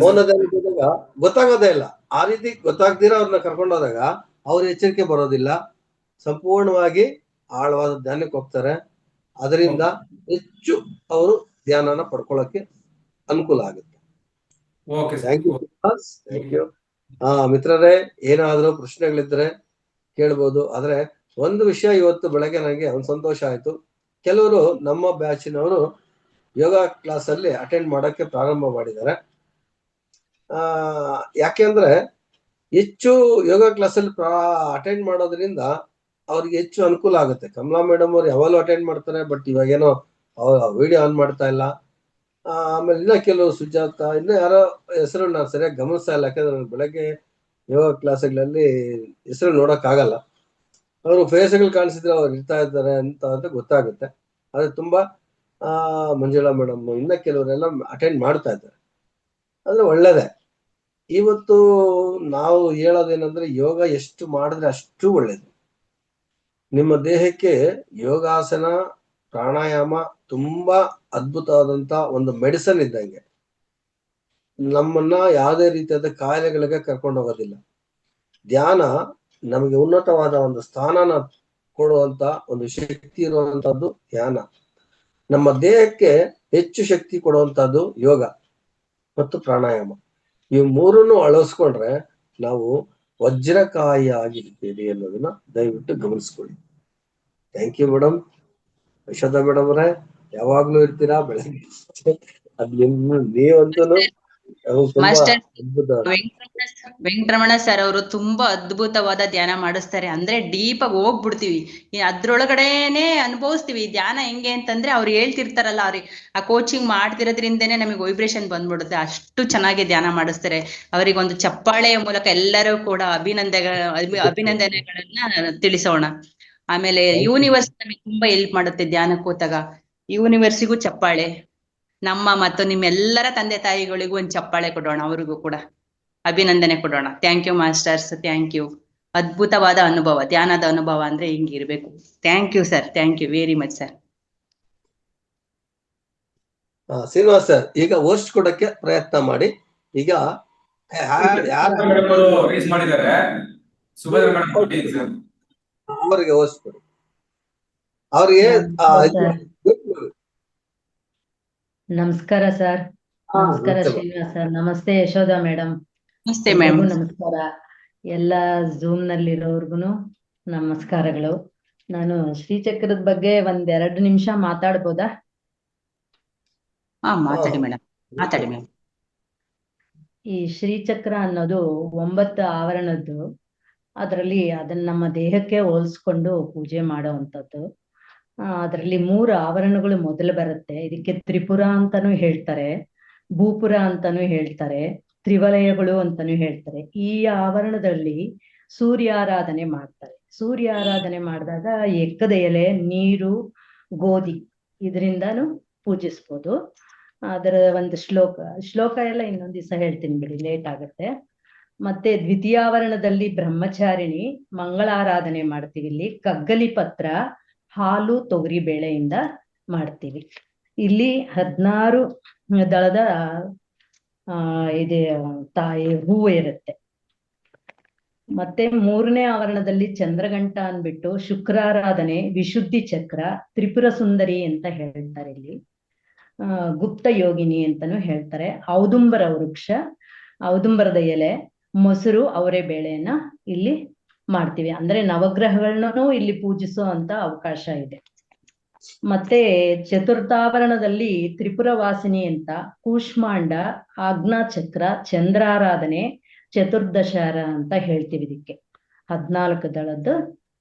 S1: ಮೌನದಲ್ಲಿ ಗೊತ್ತಾಗೋದೇ ಇಲ್ಲ. ಆ ರೀತಿ ಗೊತ್ತಾಗ್ದಿರ ಅವ್ರನ್ನ ಕರ್ಕೊಂಡೋದಾಗ ಅವ್ರ ಎಚ್ಚರಿಕೆ ಬರೋದಿಲ್ಲ. ಸಂಪೂರ್ಣವಾಗಿ ಆಳವಾದ ಧ್ಯಾನಕ್ಕೆ ಹೋಗ್ತಾರೆ. ಅದರಿಂದ ಹೆಚ್ಚು ಅವರು ಧ್ಯಾನನ ಪಡ್ಕೊಳ್ಳೋಕೆ ಅನುಕೂಲ ಆಗುತ್ತೆ. Thank you. ಮಿತ್ರರೇ, ಏನಾದ್ರೂ ಪ್ರಶ್ನೆಗಳಿದ್ರೆ ಕೇಳ್ಬೋದು. ಆದ್ರೆ ಒಂದು ವಿಷಯ ಇವತ್ತು ಬೆಳಗ್ಗೆ ನನಗೆ ಒಂದು ಸಂತೋಷ ಆಯ್ತು. ಕೆಲವರು ನಮ್ಮ ಬ್ಯಾಚಿನವರು ಯೋಗ ಕ್ಲಾಸ್ ಅಲ್ಲಿ ಅಟೆಂಡ್ ಮಾಡಕ್ಕೆ ಪ್ರಾರಂಭ ಮಾಡಿದ್ದಾರೆ. ಯಾಕೆಂದ್ರೆ ಹೆಚ್ಚು ಯೋಗ ಕ್ಲಾಸ್ ಅಲ್ಲಿ ಅಟೆಂಡ್ ಮಾಡೋದ್ರಿಂದ ಅವ್ರಿಗೆ ಹೆಚ್ಚು ಅನುಕೂಲ ಆಗುತ್ತೆ. ಕಮಲಾ ಮೇಡಮ್ ಅವ್ರು ಯಾವಾಗಲೂ ಅಟೆಂಡ್ ಮಾಡ್ತಾರೆ, ಬಟ್ ಇವಾಗೇನೋ ವಿಡಿಯೋ ಆನ್ ಮಾಡ್ತಾ ಇಲ್ಲ. ಆಮೇಲೆ ಇನ್ನ ಕೆಲವು ಸುಜಾತ, ಇನ್ನ ಯಾರೋ ಹೆಸರು ನಾನು ಸರಿಯಾಗಿ ಗಮನಿಸ್ತಾ ಇಲ್ಲ. ಯಾಕಂದ್ರೆ ನಾನು ಬೆಳಗ್ಗೆ ಯೋಗ ಕ್ಲಾಸ್ಗಳಲ್ಲಿ ಹೆಸರು ನೋಡಕ್ ಆಗಲ್ಲ. ಅವರು ಫೇಸ್ಗಳು ಕಾಣಿಸಿದ್ರೆ ಅವ್ರು ಇರ್ತಾ ಇದ್ದಾರೆ ಅಂತ ಗೊತ್ತಾಗುತ್ತೆ. ಆದ್ರೆ ತುಂಬಾ ಮಂಜುಳಾ ಮೇಡಮ್ ಇನ್ನ ಕೆಲವರೆಲ್ಲ ಅಟೆಂಡ್ ಮಾಡ್ತಾ ಇದ್ದಾರೆ. ಅಂದ್ರೆ ಒಳ್ಳೇದೇ. ಇವತ್ತು ನಾವು ಹೇಳೋದೇನಂದ್ರೆ ಯೋಗ ಎಷ್ಟು ಮಾಡಿದ್ರೆ ಅಷ್ಟು ಒಳ್ಳೇದು. ನಿಮ್ಮ ದೇಹಕ್ಕೆ ಯೋಗಾಸನ, ಪ್ರಾಣಾಯಾಮ ತುಂಬಾ ಅದ್ಭುತವಾದಂತ ಒಂದು ಮೆಡಿಸನ್ ಇದ್ದಂಗೆ. ನಮ್ಮನ್ನ ಯಾವುದೇ ರೀತಿಯಾದ ಕಾಯಿಲೆಗಳಿಗೆ ಕರ್ಕೊಂಡು ಹೋಗೋದಿಲ್ಲ. ಧ್ಯಾನ ನಮಗೆ ಉನ್ನತವಾದ ಒಂದು ಸ್ಥಾನನ ಕೊಡುವಂತ ಒಂದು ಶಕ್ತಿ ಇರುವಂತದ್ದು ಧ್ಯಾನ. ನಮ್ಮ ದೇಹಕ್ಕೆ ಹೆಚ್ಚು ಶಕ್ತಿ ಕೊಡುವಂತದ್ದು ಯೋಗ ಮತ್ತು ಪ್ರಾಣಾಯಾಮ. ಇವು ಮೂರನ್ನು ಅಳವಡಿಸ್ಕೊಂಡ್ರೆ ನಾವು ವಜ್ರಕಾಯಿ ಆಗಿರ್ತೀವಿ ಅನ್ನೋದನ್ನ ದಯವಿಟ್ಟು ಗಮನಿಸ್ಕೊಳ್ಳಿ. Thank you madam. Yashoda madam ಅವರೇ ಯಾವಾಗ್ಲೂ ಇರ್ತೀರಾ ಬೆಳಗ್ಗೆ. ಅದ್ ನೀವಂತೂ ತುಂಬಾ
S2: ಮಾಸ್ಟರ್
S1: ಅದ್ಭುತ.
S2: ವೆಂಕಟರಮಣ ಸರ್ ಅವರು ತುಂಬಾ ಅದ್ಭುತವಾದ ಧ್ಯಾನ ಮಾಡಿಸ್ತಾರೆ. ಅಂದ್ರೆ ಡೀಪ್ ಆಗಿ ಹೋಗ್ಬಿಡ್ತೀವಿ, ಅದ್ರೊಳಗಡೆನೆ ಅನುಭವಿಸ್ತೀವಿ ಧ್ಯಾನ ಹೆಂಗೆ ಅಂತಂದ್ರೆ ಅವ್ರು ಹೇಳ್ತಿರ್ತಾರಲ್ಲ, ಅವ್ರಿಗೆ ಆ ಕೋಚಿಂಗ್ ಮಾಡ್ತಿರೋದ್ರಿಂದನೇ ನಮಗೆ ವೈಬ್ರೇಷನ್ ಬಂದ್ಬಿಡುತ್ತೆ. ಅಷ್ಟು ಚೆನ್ನಾಗಿ ಧ್ಯಾನ ಮಾಡಿಸ್ತಾರೆ. ಅವರಿಗೆ ಒಂದು ಚಪ್ಪಾಳೆಯ ಮೂಲಕ ಎಲ್ಲರೂ ಕೂಡ ಅಭಿನಂದನೆಗಳನ್ನ ತಿಳಿಸೋಣ. ಆಮೇಲೆ ಯೂನಿವರ್ಸ್ ನಮಗೆ ತುಂಬಾ ಹೆಲ್ಪ್ ಮಾಡುತ್ತೆ ಧ್ಯಾನಕ್ಕೆ ಕೂತಾಗ. ಯೂನಿವರ್ಸಿಗೂ ಚಪ್ಪಾಳೆ, ನಮ್ಮ ಮತ್ತು ನಿಮ್ಮೆಲ್ಲರ ತಂದೆ ತಾಯಿಗಳಿಗೂ ಒಂದು ಚಪ್ಪಾಳೆ ಕೊಡೋಣ, ಅವ್ರಿಗೂ ಕೂಡ ಅಭಿನಂದನೆ ಕೊಡೋಣ. Thank you masters, thank you. ಅದ್ಭುತವಾದ ಅನುಭವ, ಧ್ಯಾನದ ಅನುಭವ ಅಂದ್ರೆ ಹಿಂಗಿರ್ಬೇಕು. Thank you sir, thank you very much sir.
S1: Srinivas sir ಈಗ ಹೋಸ್ಟ್ ಕೊಡಕ್ಕೆ ಪ್ರಯತ್ನ ಮಾಡಿ. ಈಗ
S3: ರೇಸ್ ಮಾಡಿದ್ದಾರೆ, ಸುಭದ್ರ ಮೇಡಮ್
S1: ಅವರಿಗೆ ಹೋಸ್ಟ್ ಕೊಡಿ. ಅವ್ರಿಗೆ
S4: ನಮಸ್ಕಾರ ಸರ್. ನಮಸ್ಕಾರ ಶ್ರೀನಿವಾಸ್ ಸರ್. ನಮಸ್ತೆ ಯಶೋಧ ಮೇಡಮ್.
S2: ನಮಸ್ತೆ ಮ್ಯಾಮ್.
S4: ನಮಸ್ಕಾರ. ಎಲ್ಲ ಝೂಮ್ ನಲ್ಲಿರೋರ್ಗುನು ನಮಸ್ಕಾರಗಳು. ನಾನು ಶ್ರೀಚಕ್ರದ ಬಗ್ಗೆ 1-2 ನಿಮಿಷ ಮಾತಾಡ್ಬೋದಾ?
S2: ಮಾತಾಡಿ ಮೇಡಮ್, ಮಾತಾಡಿ ಮ್ಯಾಮ್.
S4: ಈ ಶ್ರೀಚಕ್ರ ಅನ್ನೋದು 9 ಆವರಣದ್ದು. ಅದರಲ್ಲಿ ಅದನ್ನ ನಮ್ಮ ದೇಹಕ್ಕೆ ಹೋಲಿಸ್ಕೊಂಡು ಪೂಜೆ ಮಾಡುವಂಥದ್ದು. ಅದರಲ್ಲಿ 3 ಆವರಣಗಳು ಮೊದಲು ಬರುತ್ತೆ. ಇದಕ್ಕೆ ತ್ರಿಪುರ ಅಂತಾನೂ ಹೇಳ್ತಾರೆ, ಭೂಪುರ ಅಂತಾನೂ ಹೇಳ್ತಾರೆ, ತ್ರಿವಲಯಗಳು ಅಂತಾನೂ ಹೇಳ್ತಾರೆ. ಈ ಆವರಣದಲ್ಲಿ ಸೂರ್ಯಾರಾಧನೆ ಮಾಡ್ತಾರೆ. ಸೂರ್ಯಾರಾಧನೆ ಮಾಡಿದಾಗ ಎಕ್ಕದ ಎಲೆ, ನೀರು, ಗೋಧಿ ಇದರಿಂದಾನು ಪೂಜಿಸ್ಬೋದು. ಅದರ ಒಂದು ಶ್ಲೋಕ ಎಲ್ಲ ಇನ್ನೊಂದ್ ದಿವಸ ಹೇಳ್ತೀನಿ ಬಿಡಿ, ಲೇಟ್ ಆಗುತ್ತೆ. ಮತ್ತೆ ದ್ವಿತೀಯಾವರಣದಲ್ಲಿ ಬ್ರಹ್ಮಚಾರಿಣಿ ಮಂಗಳಾರಾಧನೆ ಮಾಡ್ತೀವಿ. ಇಲ್ಲಿ ಕಗ್ಗಲಿ ಪತ್ರ, ಹಾಲು, ತೊಗರಿ ಬೇಳೆಯಿಂದ ಮಾಡ್ತೀವಿ. ಇಲ್ಲಿ 16 ದಳದ ಇದೆ ತಾಯಿ ಹೂವು ಇರುತ್ತೆ. ಮತ್ತೆ 3ನೇ ಆವರಣದಲ್ಲಿ ಚಂದ್ರಘಂಟ ಅನ್ಬಿಟ್ಟು ಶುಕ್ರಾರಾಧನೆ, ವಿಶುದ್ಧಿ ಚಕ್ರ, ತ್ರಿಪುರ ಸುಂದರಿ ಅಂತ ಹೇಳ್ತಾರೆ. ಇಲ್ಲಿ ಗುಪ್ತ ಯೋಗಿನಿ ಅಂತಾನು ಹೇಳ್ತಾರೆ. ಔದುಂಬರ ವೃಕ್ಷ, ಔದುಂಬರದ ಎಲೆ, ಮೊಸರು, ಅವರೆ ಬೇಳೆಯನ್ನ ಇಲ್ಲಿ ಮಾಡ್ತೀವಿ. ಅಂದ್ರೆ ನವಗ್ರಹಗಳನ್ನೂ ಇಲ್ಲಿ ಪೂಜಿಸೋ ಅಂತ ಅವಕಾಶ ಇದೆ. ಮತ್ತೆ ಚತುರ್ಥಾವರಣದಲ್ಲಿ ತ್ರಿಪುರ ವಾಸಿನಿ ಅಂತ, ಕೂಷ್ಮಾಂಡ, ಆಜ್ಞಾಚಕ್ರ, ಚಂದ್ರಾರಾಧನೆ, ಚತುರ್ದಶಾರ ಅಂತ ಹೇಳ್ತೀವಿ. ಇದಕ್ಕೆ 14 ದಳದ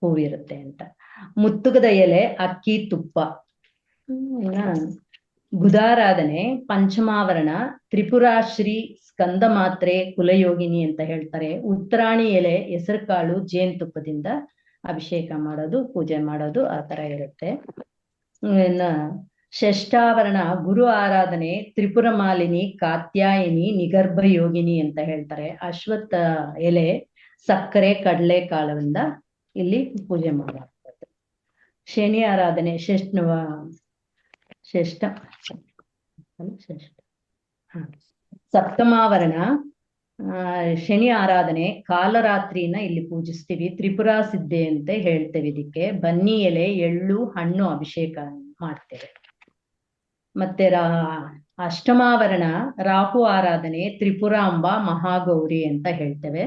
S4: ಹೂವಿರುತ್ತೆ ಅಂತ. ಮುತ್ತುಗದ ಎಲೆ, ಅಕ್ಕಿ, ತುಪ್ಪ. ಬುಧಾರಾಧನೆ, ಪಂಚಮಾವರಣ, ತ್ರಿಪುರಾಶ್ರೀ, ಸ್ಕಂದ ಮಾತ್ರೆ, ಕುಲಯೋಗಿನಿ ಅಂತ ಹೇಳ್ತಾರೆ. ಉತ್ತರಾಣಿ ಎಲೆ, ಹೆಸರು ಕಾಳು, ಜೇನುತುಪ್ಪದಿಂದ ಅಭಿಷೇಕ ಮಾಡೋದು, ಪೂಜೆ ಮಾಡೋದು, ಆ ತರ ಇರುತ್ತೆ. ಷಷ್ಠಾವರಣ ಗುರು ಆರಾಧನೆ, ತ್ರಿಪುರ ಮಾಲಿನಿ, ಕಾತ್ಯಾಯಿನಿ, ನಿಗರ್ಭ ಯೋಗಿನಿ ಅಂತ ಹೇಳ್ತಾರೆ. ಅಶ್ವತ್ಥ ಎಲೆ, ಸಕ್ಕರೆ, ಕಡಲೆ ಕಾಳದಿಂದ ಇಲ್ಲಿ ಪೂಜೆ ಮಾಡಲಾಗ್ತದೆ. ಶನಿ ಆರಾಧನೆ, ಸಪ್ತಮಾವರಣ ಶನಿ ಆರಾಧನೆ, ಕಾಲರಾತ್ರಿನ ಇಲ್ಲಿ ಪೂಜಿಸ್ತೀವಿ. ತ್ರಿಪುರ ಸಿದ್ಧೆ ಅಂತ ಹೇಳ್ತೇವೆ. ಇದಕ್ಕೆ ಬನ್ನಿ ಎಲೆ, ಎಳ್ಳು, ಹಣ್ಣು ಅಭಿಷೇಕ ಮಾಡ್ತೇವೆ. ಮತ್ತೆ ಅಷ್ಟಮಾವರಣ ರಾಹು ಆರಾಧನೆ, ತ್ರಿಪುರಾಂಬ, ಮಹಾಗೌರಿ ಅಂತ ಹೇಳ್ತೇವೆ.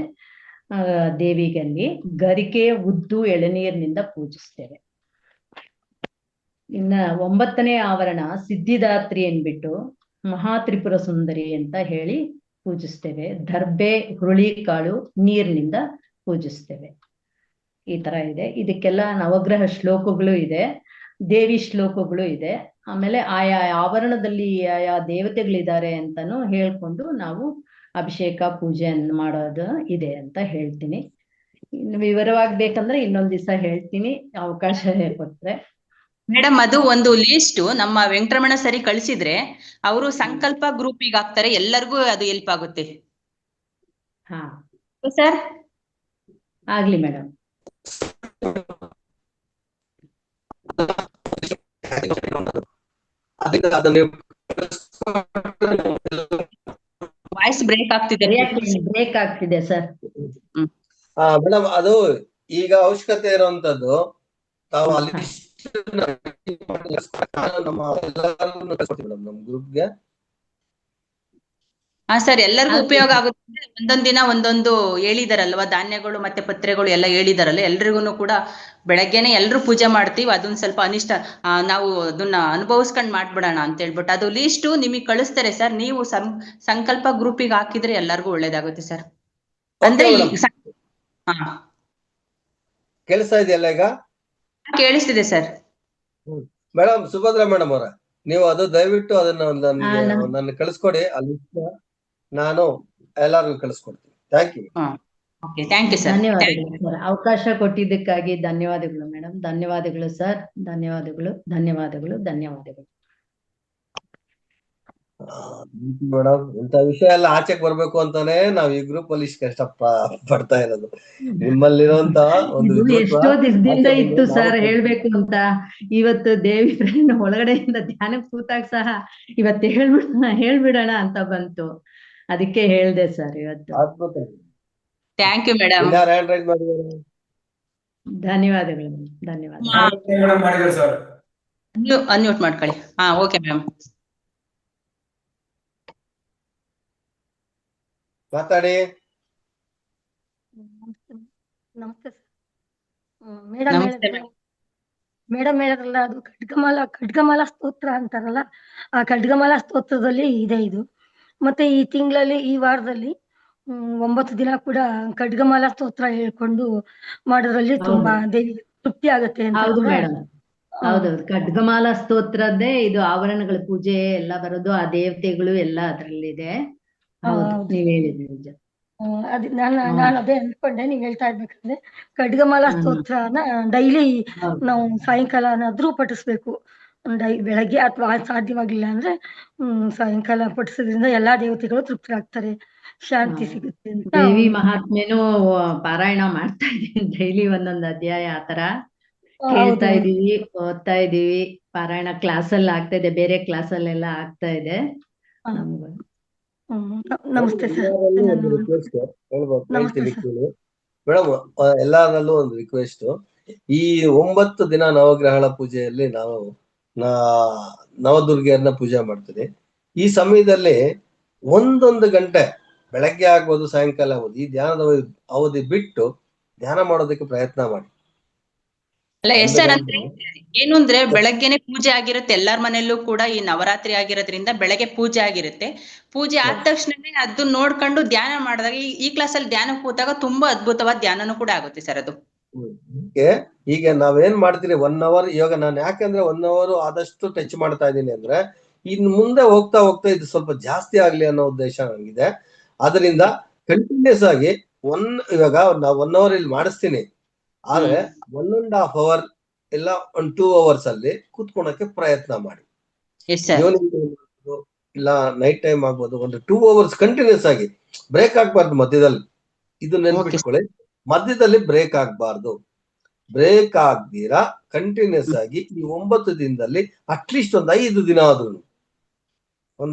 S4: ದೇವಿಗಲ್ಲಿ ಗರಿಕೆ, ಉದ್ದು, ಎಳನೀರಿನಿಂದ ಪೂಜಿಸ್ತೇವೆ. ಇನ್ನ 9ನೇ ಆವರಣ ಸಿದ್ಧಿದಾತ್ರಿ ಅನ್ಬಿಟ್ಟು ಮಹಾ ತ್ರಿಪುರ ಸುಂದರಿ ಅಂತ ಹೇಳಿ ಪೂಜಿಸ್ತೇವೆ. ದರ್ಬೆ, ಹುರುಳಿಕಾಳು, ನೀರಿನಿಂದ ಪೂಜಿಸ್ತೇವೆ. ಈ ತರ ಇದೆ. ಇದಕ್ಕೆಲ್ಲ ನವಗ್ರಹ ಶ್ಲೋಕಗಳು ಇದೆ, ದೇವಿ ಶ್ಲೋಕಗಳು ಇದೆ. ಆಮೇಲೆ ಆಯಾ ಆವರಣದಲ್ಲಿ ಆಯಾ ದೇವತೆಗಳಿದ್ದಾರೆ ಅಂತಾನು ಹೇಳ್ಕೊಂಡು ನಾವು ಅಭಿಷೇಕ ಪೂಜೆಯನ್ನು ಮಾಡೋದು ಇದೆ ಅಂತ ಹೇಳ್ತೀನಿ. ಇನ್ನು ವಿವರವಾಗಿ ಬೇಕಂದ್ರೆ ಇನ್ನೊಂದ್ ದಿವಸ ಹೇಳ್ತೀನಿ, ಅವಕಾಶ ಕೊಟ್ರೆ.
S2: ಮೇಡಮ್, ಅದು ಒಂದು ಲಿಸ್ಟ್ ನಮ್ಮ ವೆಂಕಟರಮಣ ಸರಿ ಕಳಿಸಿದ್ರೆ ಅವರು ಸಂಕಲ್ಪ ಗ್ರೂಪಿಗೆ ಹಾಕ್ತಾರೆ, ಎಲ್ಲರಿಗೂ ಅದು ಹೆಲ್ಪ್ ಆಗುತ್ತೆ.
S4: ಹಾ
S2: ಸರ್,
S4: ಆಗ್ಲಿ ಮೇಡಮ್.
S2: ಬ್ರೇಕ್ ಆಗ್ತಿದೆ.
S4: ಬ್ರೇಕ್ ಆಗ್ತಿದೆ ಸರ್.
S1: ಮೇಡಮ್ ಅದು ಈಗ ಅವಶ್ಯಕತೆ ಇರುವಂತದ್ದು ತಾವು ಅಲ್ಲಿ ನಮ್ಮ ಎಲ್ಲರೂ ಕಳ್ಸ್ಕೊಡ್ತೀವಿ ಮೇಡಮ್ ನಮ್ಮ ಗ್ರೂಪ್ಗೆ.
S2: ಹಾ ಸರ್, ಎಲ್ಲರಿಗೂ ಉಪಯೋಗ ಆಗುತ್ತೆ. ಒಂದೊಂದ್ ದಿನ ಒಂದೊಂದು ಹೇಳಿದಾರಲ್ವಾ, ಧಾನ್ಯಗಳು ಮತ್ತೆ ಪತ್ರೆಗಳು ಎಲ್ಲ ಹೇಳಿದಾರಲ್ಲ, ಎಲ್ರಿಗೂ ಕೂಡ ಬೆಳಗ್ಗೆನೆ ಎಲ್ರು ಪೂಜೆ ಮಾಡ್ತೀವಿ. ಅದನ್ನ ಸ್ವಲ್ಪ ಅನಿಷ್ಟ ನಾವು ಅದನ್ನ ಅನುಭವಿಸ್ಕೊಂಡ್ ಮಾಡ್ಬಿಡೋಣ ಅಂತ ಹೇಳ್ಬಿಟ್ಟು ಅದು ಲೀಸ್ಟು ನಿಮಗೆ ಕಳಿಸ್ತಾರೆ ಸರ್. ನೀವು ಸಂಕಲ್ಪ ಗ್ರೂಪಿಗೆ ಹಾಕಿದ್ರೆ ಎಲ್ಲರಿಗೂ ಒಳ್ಳೇದಾಗುತ್ತೆ ಸರ್. ಅಂದ್ರೆ ಹಾ
S1: ಕೇಳಿಸ್ತಾ ಇದೆಯಲ್ಲ ಈಗ?
S2: ಕೇಳಿಸ್ತಿದೆ ಸರ್.
S1: ಮೇಡಮ್ ಸುಭದ್ರಾ ಮೇಡಮ್ ಅವರ, ನೀವು ಅದು ದಯವಿಟ್ಟು ಅದನ್ನ ನನ್ನ ಕಳಿಸ್ಕೊಡಿ. ಅಲ್ಲಿ ನಾನು ಎಲ್ಲರಿಗೂ ಕಳಿಸ್ಕೊಡ್ತೀನಿ. Thank you.
S2: Okay, thank you sir.
S4: ಧನ್ಯವಾದಗಳು ಸರ್. ಅವಕಾಶ ಕೊಟ್ಟಿದ್ದಕ್ಕಾಗಿ ಧನ್ಯವಾದಗಳು ಮೇಡಮ್. ಧನ್ಯವಾದಗಳು ಸರ್. ಧನ್ಯವಾದಗಳು, ಧನ್ಯವಾದಗಳು, ಧನ್ಯವಾದಗಳು
S1: ಮೇಡಮ್. ಇಂಥ ವಿಷಯ ಎಲ್ಲ ಆಚೆಗೆ ಬರ್ಬೇಕು ಅಂತಾನೆ ನಾವ್ ಈ ಗ್ರೂಪ್ ಅಲ್ಲಿ ಕಷ್ಟ ಪಡ್ತಾ ಇರೋದು. ನಿಮ್ಮಲ್ಲಿರುವಂತ ಒಂದು
S4: ಎಷ್ಟೋ ದಿವಸದಿಂದ ಇತ್ತು ಸರ್ ಹೇಳ್ಬೇಕು ಅಂತ. ಇವತ್ತು ದೇವಿ ಒಳಗಡೆಯಿಂದ ಧ್ಯಾನಕ್ಕೆ ಕೂತಾಗ ಸಹ ಇವತ್ತು ಹೇಳ್ಬಿಡೋಣ ಅಂತ ಬಂತು, ಅದಕ್ಕೆ ಹೇಳ್ದೆ ಸರ್ ಇವತ್ತು.
S2: Thank you madam.
S4: ಧನ್ಯವಾದಗಳು,
S3: ಮಾಡಿದ್ದಾರೆ ಸರ್.
S2: ಅನ್ಮ್ಯೂಟ್ ಮಾಡ್ಕೊಳ್ಳಿ. ಓಕೆ ಮ್ಯಾಮ್,
S1: ಮಾತಾಡಿ.
S5: ನಮಸ್ತೆ ಮೇಡಮ್ ಹೇಳಿದ್ರಲ್ಲ, ಅದು ಖಡ್ಗಮಾಲ ಸ್ತೋತ್ರ ಅಂತಾರಲ್ಲ, ಆ ಖಡ್ಗಮಾಲ ಸ್ತೋತ್ರದಲ್ಲಿ ಇದೆ ಇದು. ಮತ್ತೆ ಈ ತಿಂಗಳಲ್ಲಿ, ಈ ವಾರದಲ್ಲಿ 9 ದಿನ ಕೂಡ ಖಡ್ಗಮಾಲ ಸ್ತೋತ್ರ ಹೇಳ್ಕೊಂಡು ಮಾಡೋದ್ರಲ್ಲಿ ತುಂಬಾ ದೇವಿ ತೃಪ್ತಿ ಆಗುತ್ತೆ ಅಂತ.
S4: ಹೌದು ಮೇಡಮ್, ಹೌದೌದು. ಖಡ್ಗಮಾಲ ಸ್ತೋತ್ರದ್ದೇ ಇದು ಆವರಣಗಳ ಪೂಜೆ ಎಲ್ಲ ಬರೋದು, ಆ ದೇವತೆಗಳು ಎಲ್ಲ ಅದ್ರಲ್ಲಿದೆ. ಹೌದು, ನೀವ್ ಹೇಳಿದ್ರಿ ನಿಜ.
S5: ನಾನು ಅದೇ ಅನ್ಕೊಂಡೆ ನೀವ್ ಹೇಳ್ತಾ ಇರ್ಬೇಕಂದ್ರೆ. ಖಡ್ಗಮಾಲ ಸ್ತೋತ್ರನ ಡೈಲಿ ನಾವು ಸಾಯಂಕಾಲನಾದ್ರೂ ಪಠಿಸ್ಬೇಕು. ಬೆಳಗ್ಗೆ ಅಥವಾ ಸಾಧ್ಯವಾಗಿಲ್ಲ ಅಂದ್ರೆ ಸಾಯಂಕಾಲ ಪಠಿಸೋದ್ರಿಂದ ಎಲ್ಲಾ ದೇವತೆಗಳು ತೃಪ್ತರಾಗ್ತಾರೆ, ಶಾಂತಿ ಸಿಗುತ್ತೆ ಅಂತ.
S4: ದೇವಿ ಮಹಾತ್ಮೆನೂ ಪಾರಾಯಣ ಮಾಡ್ತಾ ಇದೀವಿ ಡೈಲಿ ಒಂದೊಂದು ಅಧ್ಯಾಯ ಆತರ ಕೇಳ್ತಾ ಇದೀವಿ, ಓದ್ತಾ ಇದೀವಿ. ಪಾರಾಯಣ ಕ್ಲಾಸಲ್ಲಿ ಆಗ್ತಾ ಇದೆ, ಬೇರೆ ಕ್ಲಾಸಲ್ಲೆಲ್ಲ ಆಗ್ತಾ ಇದೆ.
S5: ನಮಸ್ತೆ ಸರ್.
S1: ಮೇಡಮ್, ಎಲ್ಲರಲ್ಲೂ ಒಂದು ರಿಕ್ವೆಸ್ಟ್. ಈ 9 ದಿನ ನವಗ್ರಹಗಳ ಪೂಜೆಯಲ್ಲಿ ನಾವು ನವದುರ್ಗಿಯರನ್ನ ಪೂಜೆ ಮಾಡ್ತೀವಿ. ಈ ಸಮಯದಲ್ಲಿ 1 ಗಂಟೆ ಬೆಳಗ್ಗೆ ಆಗ್ಬೋದು, ಸಾಯಂಕಾಲ ಆಗ್ಬೋದು, ಈ ಧ್ಯಾನದ ಅವಧಿ ಬಿಟ್ಟು ಧ್ಯಾನ ಮಾಡೋದಕ್ಕೆ ಪ್ರಯತ್ನ ಮಾಡಿ.
S2: ಅಲ್ಲ ಎಸ್ ಸರ್, ಅಂದ್ರೆ ಏನು ಅಂದ್ರೆ ಬೆಳಗ್ಗೆನೆ ಪೂಜೆ ಆಗಿರುತ್ತೆ ಎಲ್ಲಾರ ಮನೆಯಲ್ಲೂ ಕೂಡ. ಈ ನವರಾತ್ರಿ ಆಗಿರೋದ್ರಿಂದ ಬೆಳಗ್ಗೆ ಪೂಜೆ ಆಗಿರುತ್ತೆ. ಪೂಜೆ ಆದ ತಕ್ಷಣನೇ ಅದನ್ನ ನೋಡ್ಕೊಂಡು ಧ್ಯಾನ ಮಾಡಿದಾಗ, ಈ ಕ್ಲಾಸಲ್ಲಿ ಧ್ಯಾನ ಕೂತಾಗ ತುಂಬಾ ಅದ್ಭುತವಾದ ಧ್ಯಾನನೂ ಕೂಡ ಆಗುತ್ತೆ ಸರ್ ಅದು.
S1: ಈಗ ನಾವೇನ್ ಮಾಡ್ತೀರಿ 1 hour, ಇವಾಗ ನಾನು ಯಾಕಂದ್ರೆ 1 hour ಆದಷ್ಟು ಟಚ್ ಮಾಡ್ತಾ ಇದ್ದೀನಿ ಅಂದ್ರೆ ಇನ್ನು ಮುಂದೆ ಹೋಗ್ತಾ ಇದು ಸ್ವಲ್ಪ ಜಾಸ್ತಿ ಆಗ್ಲಿ ಅನ್ನೋ ಉದ್ದೇಶ ನನಗಿದೆ. ಅದರಿಂದ ಕಂಟಿನ್ಯೂಸ್ ಆಗಿ ಇವಾಗ ನಾವು 1 hour ಇಲ್ಲಿ ಮಾಡಿಸ್ತೀನಿ, ಆದ್ರೆ 1.5 hour ಇಲ್ಲ 2 hours ಅಲ್ಲಿ ಕೂತ್ಕೊಳಕ್ಕೆ ಪ್ರಯತ್ನ ಮಾಡಿ. ಇಲ್ಲ ನೈಟ್ ಟೈಮ್ ಆಗ್ಬೋದು, 2 hours ಕಂಟಿನ್ಯೂಸ್ ಆಗಿ. ಬ್ರೇಕ್ ಆಗ್ಬಾರ್ದು ಮಧ್ಯದಲ್ಲಿ, ಇದು ನೆನ್ಪಿಟ್ಕೊಳ್ಳಿ. ಮಧ್ಯದಲ್ಲಿ ಬ್ರೇಕ್ ಆಗ್ಬಾರ್ದು. ಬ್ರೇಕ್ ಆಗ್ದಿರಾ ಕಂಟಿನ್ಯೂಸ್ ಆಗಿ ಈ 9 ದಿನದಲ್ಲಿ ಅಟ್ಲೀಸ್ಟ್ 5 ದಿನ ಆದ್ರೂ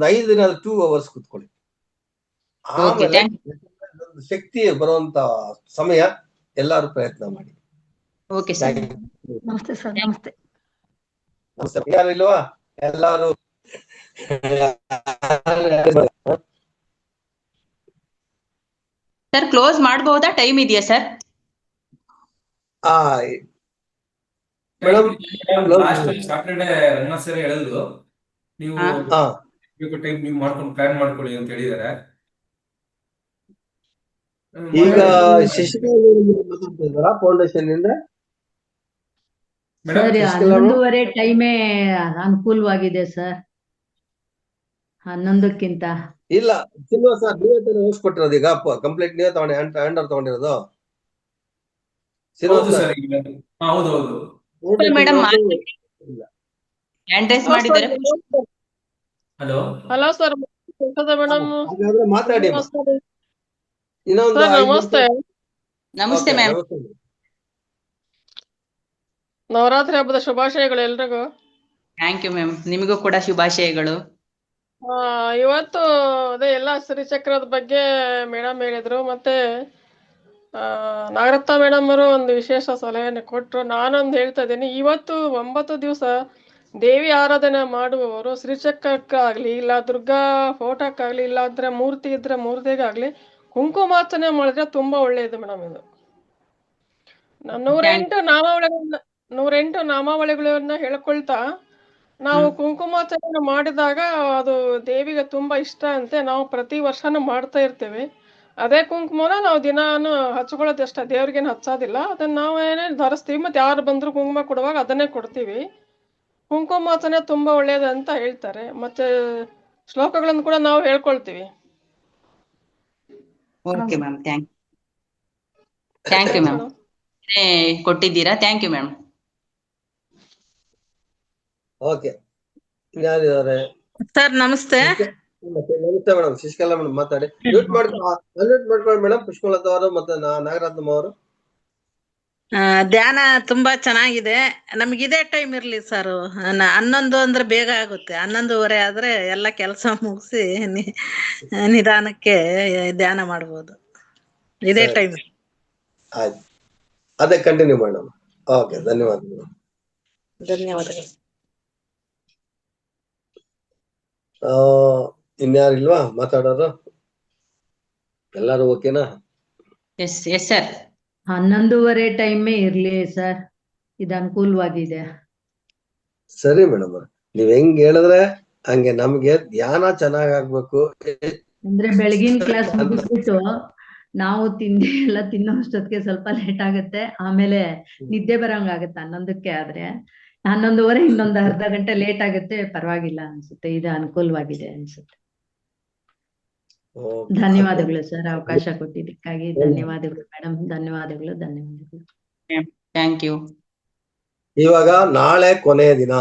S1: 5 ದಿನ 2 hours ಕೂತ್ಕೊಳ್ಳಿ. ಆಮೇಲೆ ಶಕ್ತಿ ಬರುವಂತ ಸಮಯ ಎಲ್ಲಾರು ಪ್ರಯತ್ನ ಮಾಡಿ.
S2: Okay sir.
S5: ನಮಸ್ತೆ ಸರ್. ನಮಸ್ತೆ.
S1: ಯಾರು ಇಲ್ವಾ? ಎಲ್ಲಾರು
S2: ಸರ್ ಕ್ಲೋಸ್ ಮಾಡಬಹುದಾ? ಟೈಮ್ ಇದೆಯಾ ಸರ್?
S1: ಮೇಡಮ್
S3: ಸಾಟರ್ಡೆ ರನ್ನ ಸರ್ ಹೇಳಿದ್ರು, ನೀವು ಟೈಮ್ ನೀವು ಮಾಡ್ಕೊಂಡು ಪ್ಲಾನ್ ಮಾಡ್ಕೊಳ್ಳಿ ಅಂತ ಹೇಳಿದಾರೆ.
S1: ಈಗ ಶಶಿಕಲಾ ಫೌಂಡೇಶನ್ ಇಂದ
S4: ಸರ್ 11:30 ಟೈಮೇ ಅನುಕೂಲವಾಗಿದೆ ಸರ್. 11ಕ್ಕಿಂತ
S1: ಇಲ್ಲ ಶ್ರೀನಿವಾಸ ಸರ್, ನೀವೇ ತಾನೇ ಹೋಗ್ಕೊಟ್ಟಿರೋದು ಈಗ ಕಂಪ್ಲೀಟ್ ನೀವೇ ಹ್ಯಾಂಡ್ ಓವರ್ ತಗೊಂಡಿರೋದು?
S3: ಹೌದು ಸರ್. ಹೌದೌದು
S2: ಮೇಡಮ್ ಹ್ಯಾಂಡ್ ರೈಸ್ ಮಾಡಿದ್ದಾರೆ.
S3: Hello
S6: hello sir. ಮೇಡಮ್
S1: ಹಾಗಾದ್ರೆ ಮಾತಾಡಿ. ಇನ್ನೊಂದು
S6: ನಮಸ್ತೆ.
S2: ನಮಸ್ತೆ ಮ್ಯಾಮ್.
S6: ನವರಾತ್ರಿ ಹಬ್ಬದ ಶುಭಾಶಯಗಳು ಎಲ್ರಿಗೂ.
S2: ಥ್ಯಾಂಕ್ ಯು ಮ್ಯಾಮ್, ನಿಮಗೂ ಕೂಡ ಶುಭಾಶಯಗಳು.
S6: ಇವತ್ತು ಅದೇ ಎಲ್ಲ ಶ್ರೀಚಕ್ರದ ಬಗ್ಗೆ ಮೇಡಮ್ ಹೇಳಿದ್ರು. ಮತ್ತೆ ನಾಗರತ್ನ ಮೇಡಮ್ ಅವರು ಒಂದು ವಿಶೇಷ ಸಲಹೆಯನ್ನು ಕೊಟ್ಟರು. ನಾನೊಂದು ಹೇಳ್ತಾ ಇದ್ದೀನಿ, ಇವತ್ತು 9 ದಿವಸ ದೇವಿ ಆರಾಧನೆ ಮಾಡುವವರು ಶ್ರೀಚಕ್ರಕ್ಕಾಗ್ಲಿ, ಇಲ್ಲ ದುರ್ಗಾ ಫೋಟೋಕ್ಕಾಗ್ಲಿ, ಇಲ್ಲಾಂದ್ರೆ ಮೂರ್ತಿ ಇದ್ರೆ ಮೂರ್ತಿಗಾಗ್ಲಿ ಕುಂಕುಮಾರ್ಚನೆ ಮಾಡಿದ್ರೆ ತುಂಬಾ ಒಳ್ಳೆಯದು ಮೇಡಮ್. ಇದು 108 ನಾಮಾವಳಿಗಳನ್ನ ಹೇಳ್ಕೊಳ್ತಾ ನಾವು ಕುಂಕುಮಾರ್ಚನೆ ಮಾಡಿದಾಗ ಅದು ದೇವಿಗೆ ತುಂಬಾ ಇಷ್ಟ ಅಂತೆ. ನಾವು ಪ್ರತಿ ವರ್ಷನೂ ಮಾಡ್ತಾ ಇರ್ತೇವೆ. ಅದೇ ಕುಂಕುಮನ ನಾವು ದಿನಾನು ಹಚ್ಕೊಳ್ಳೋದಷ್ಟ, ದೇವ್ರಿಗೇನು ಹಚ್ಚೋದಿಲ್ಲ. ಅದನ್ನ ನಾವು ಏನೇನು ಧರಿಸ್ತೀವಿ, ಮತ್ತೆ ಯಾರು ಬಂದ್ರು ಕುಂಕುಮ ಕೊಡುವಾಗ ಅದನ್ನೇ ಕೊಡ್ತೀವಿ. ಕುಂಕುಮಾರ್ಚನೆ ತುಂಬಾ ಒಳ್ಳೇದು ಅಂತ ಹೇಳ್ತಾರೆ. ಮತ್ತೆ ಶ್ಲೋಕಗಳನ್ನು ಕೂಡ ನಾವು ಹೇಳ್ಕೊಳ್ತೀವಿ.
S2: Okay ma'am, thank you ma'am. ಕೊಟ್ಟಿದ್ದೀರಾ, ಥ್ಯಾಂಕ್ ಯು ಮ್ಯಾಮ್.
S1: ಓಕೆ, ಇನ್ಯಾರಿದ್ದಾರೆ
S7: ಸರ್ ನಮಸ್ತೆ.
S1: ನಮಸ್ತೆ ಮೇಡಮ್. ಶಶಿಕಲಾ ಮೇಡಮ್ ಮಾತಾಡಿ. ಅನ್ಮ್ಯೂಟ್ ಮಾಡ್ಕೊಳ್ಳಿ ಮೇಡಮ್. ಪುಷ್ಪಲತಾ ಅವರು ಮತ್ತೆ ನಾಗರತ್ನಮ್ಮ ಅವರು.
S7: ಧ್ಯಾನ ತುಂಬಾ ಚೆನ್ನಾಗಿದೆ. ನಮ್ಗೆ ಇದೇ ಟೈಮ್ ಇರ್ಲಿ ಸರ್. 11 ಅಂದ್ರೆ ಬೇಗ ಆಗುತ್ತೆ. 11:15 ಆದ್ರೆ ಎಲ್ಲ ಕೆಲಸ ಮುಗಿಸಿ ನಿಧಾನಕ್ಕೆ ಧ್ಯಾನ ಮಾಡ್ಬೋದು. ಇದೇ ಟೈಮ್.
S1: ಆಯ್ತು, ಅದೇ ಕಂಟಿನ್ಯೂ ಮಾಡೋಣ. ಓಕೆ, ಧನ್ಯವಾದಗಳು.
S7: ಧನ್ಯವಾದಗಳು.
S1: ಇನ್ಯಾರಿಲ್ವಾ ಮಾತಾಡೋರು? ಎಲ್ಲಾರು ಓಕೆನಾ?
S2: Yes sir.
S4: 11:30 ಟೈಮೇ ಇರ್ಲಿ ಸರ್, ಇದು ಅನುಕೂಲವಾಗಿದೆ.
S1: ಸರಿ ಮೇಡಮ್, ನೀವ್ ಹೆಂಗ್ ಹೇಳಿದ್ರೆ ಹಂಗೆ. ನಮ್ಗೆ ಧ್ಯಾನ ಚೆನ್ನಾಗ್ ಆಗ್ಬೇಕು
S4: ಅಂದ್ರೆ ಬೆಳಗಿನ ಕ್ಲಾಸ್ ಮುಗಿಸ್ಬಿಟ್ಟು ನಾವು ತಿಂಡಿ ಎಲ್ಲ ತಿನ್ನೋ ಅಷ್ಟೊತ್ತಿಗೆ ಸ್ವಲ್ಪ ಲೇಟ್ ಆಗುತ್ತೆ. ಆಮೇಲೆ ನಿದ್ದೆ ಬರಂಗಾಗತ್ತೆ 11ಕ್ಕೆ ಆದ್ರೆ. 11:15 ಇನ್ನೊಂದು ಅರ್ಧ ಗಂಟೆ ಲೇಟ್ ಆಗುತ್ತೆ, ಪರವಾಗಿಲ್ಲ ಅನ್ಸುತ್ತೆ. ಇದು ಅನುಕೂಲವಾಗಿದೆ ಅನ್ಸುತ್ತೆ. ಧನ್ಯವಾದಗಳು ಸರ್, ಅವಕಾಶ ಕೊಟ್ಟಿದ್ದಕ್ಕಾಗಿ ಧನ್ಯವಾದಗಳು ಮೇಡಮ್. ಧನ್ಯವಾದಗಳು.
S2: Thank you.
S1: ಇವಾಗ ನಾಳೆ ಕೊನೆಯ ದಿನ,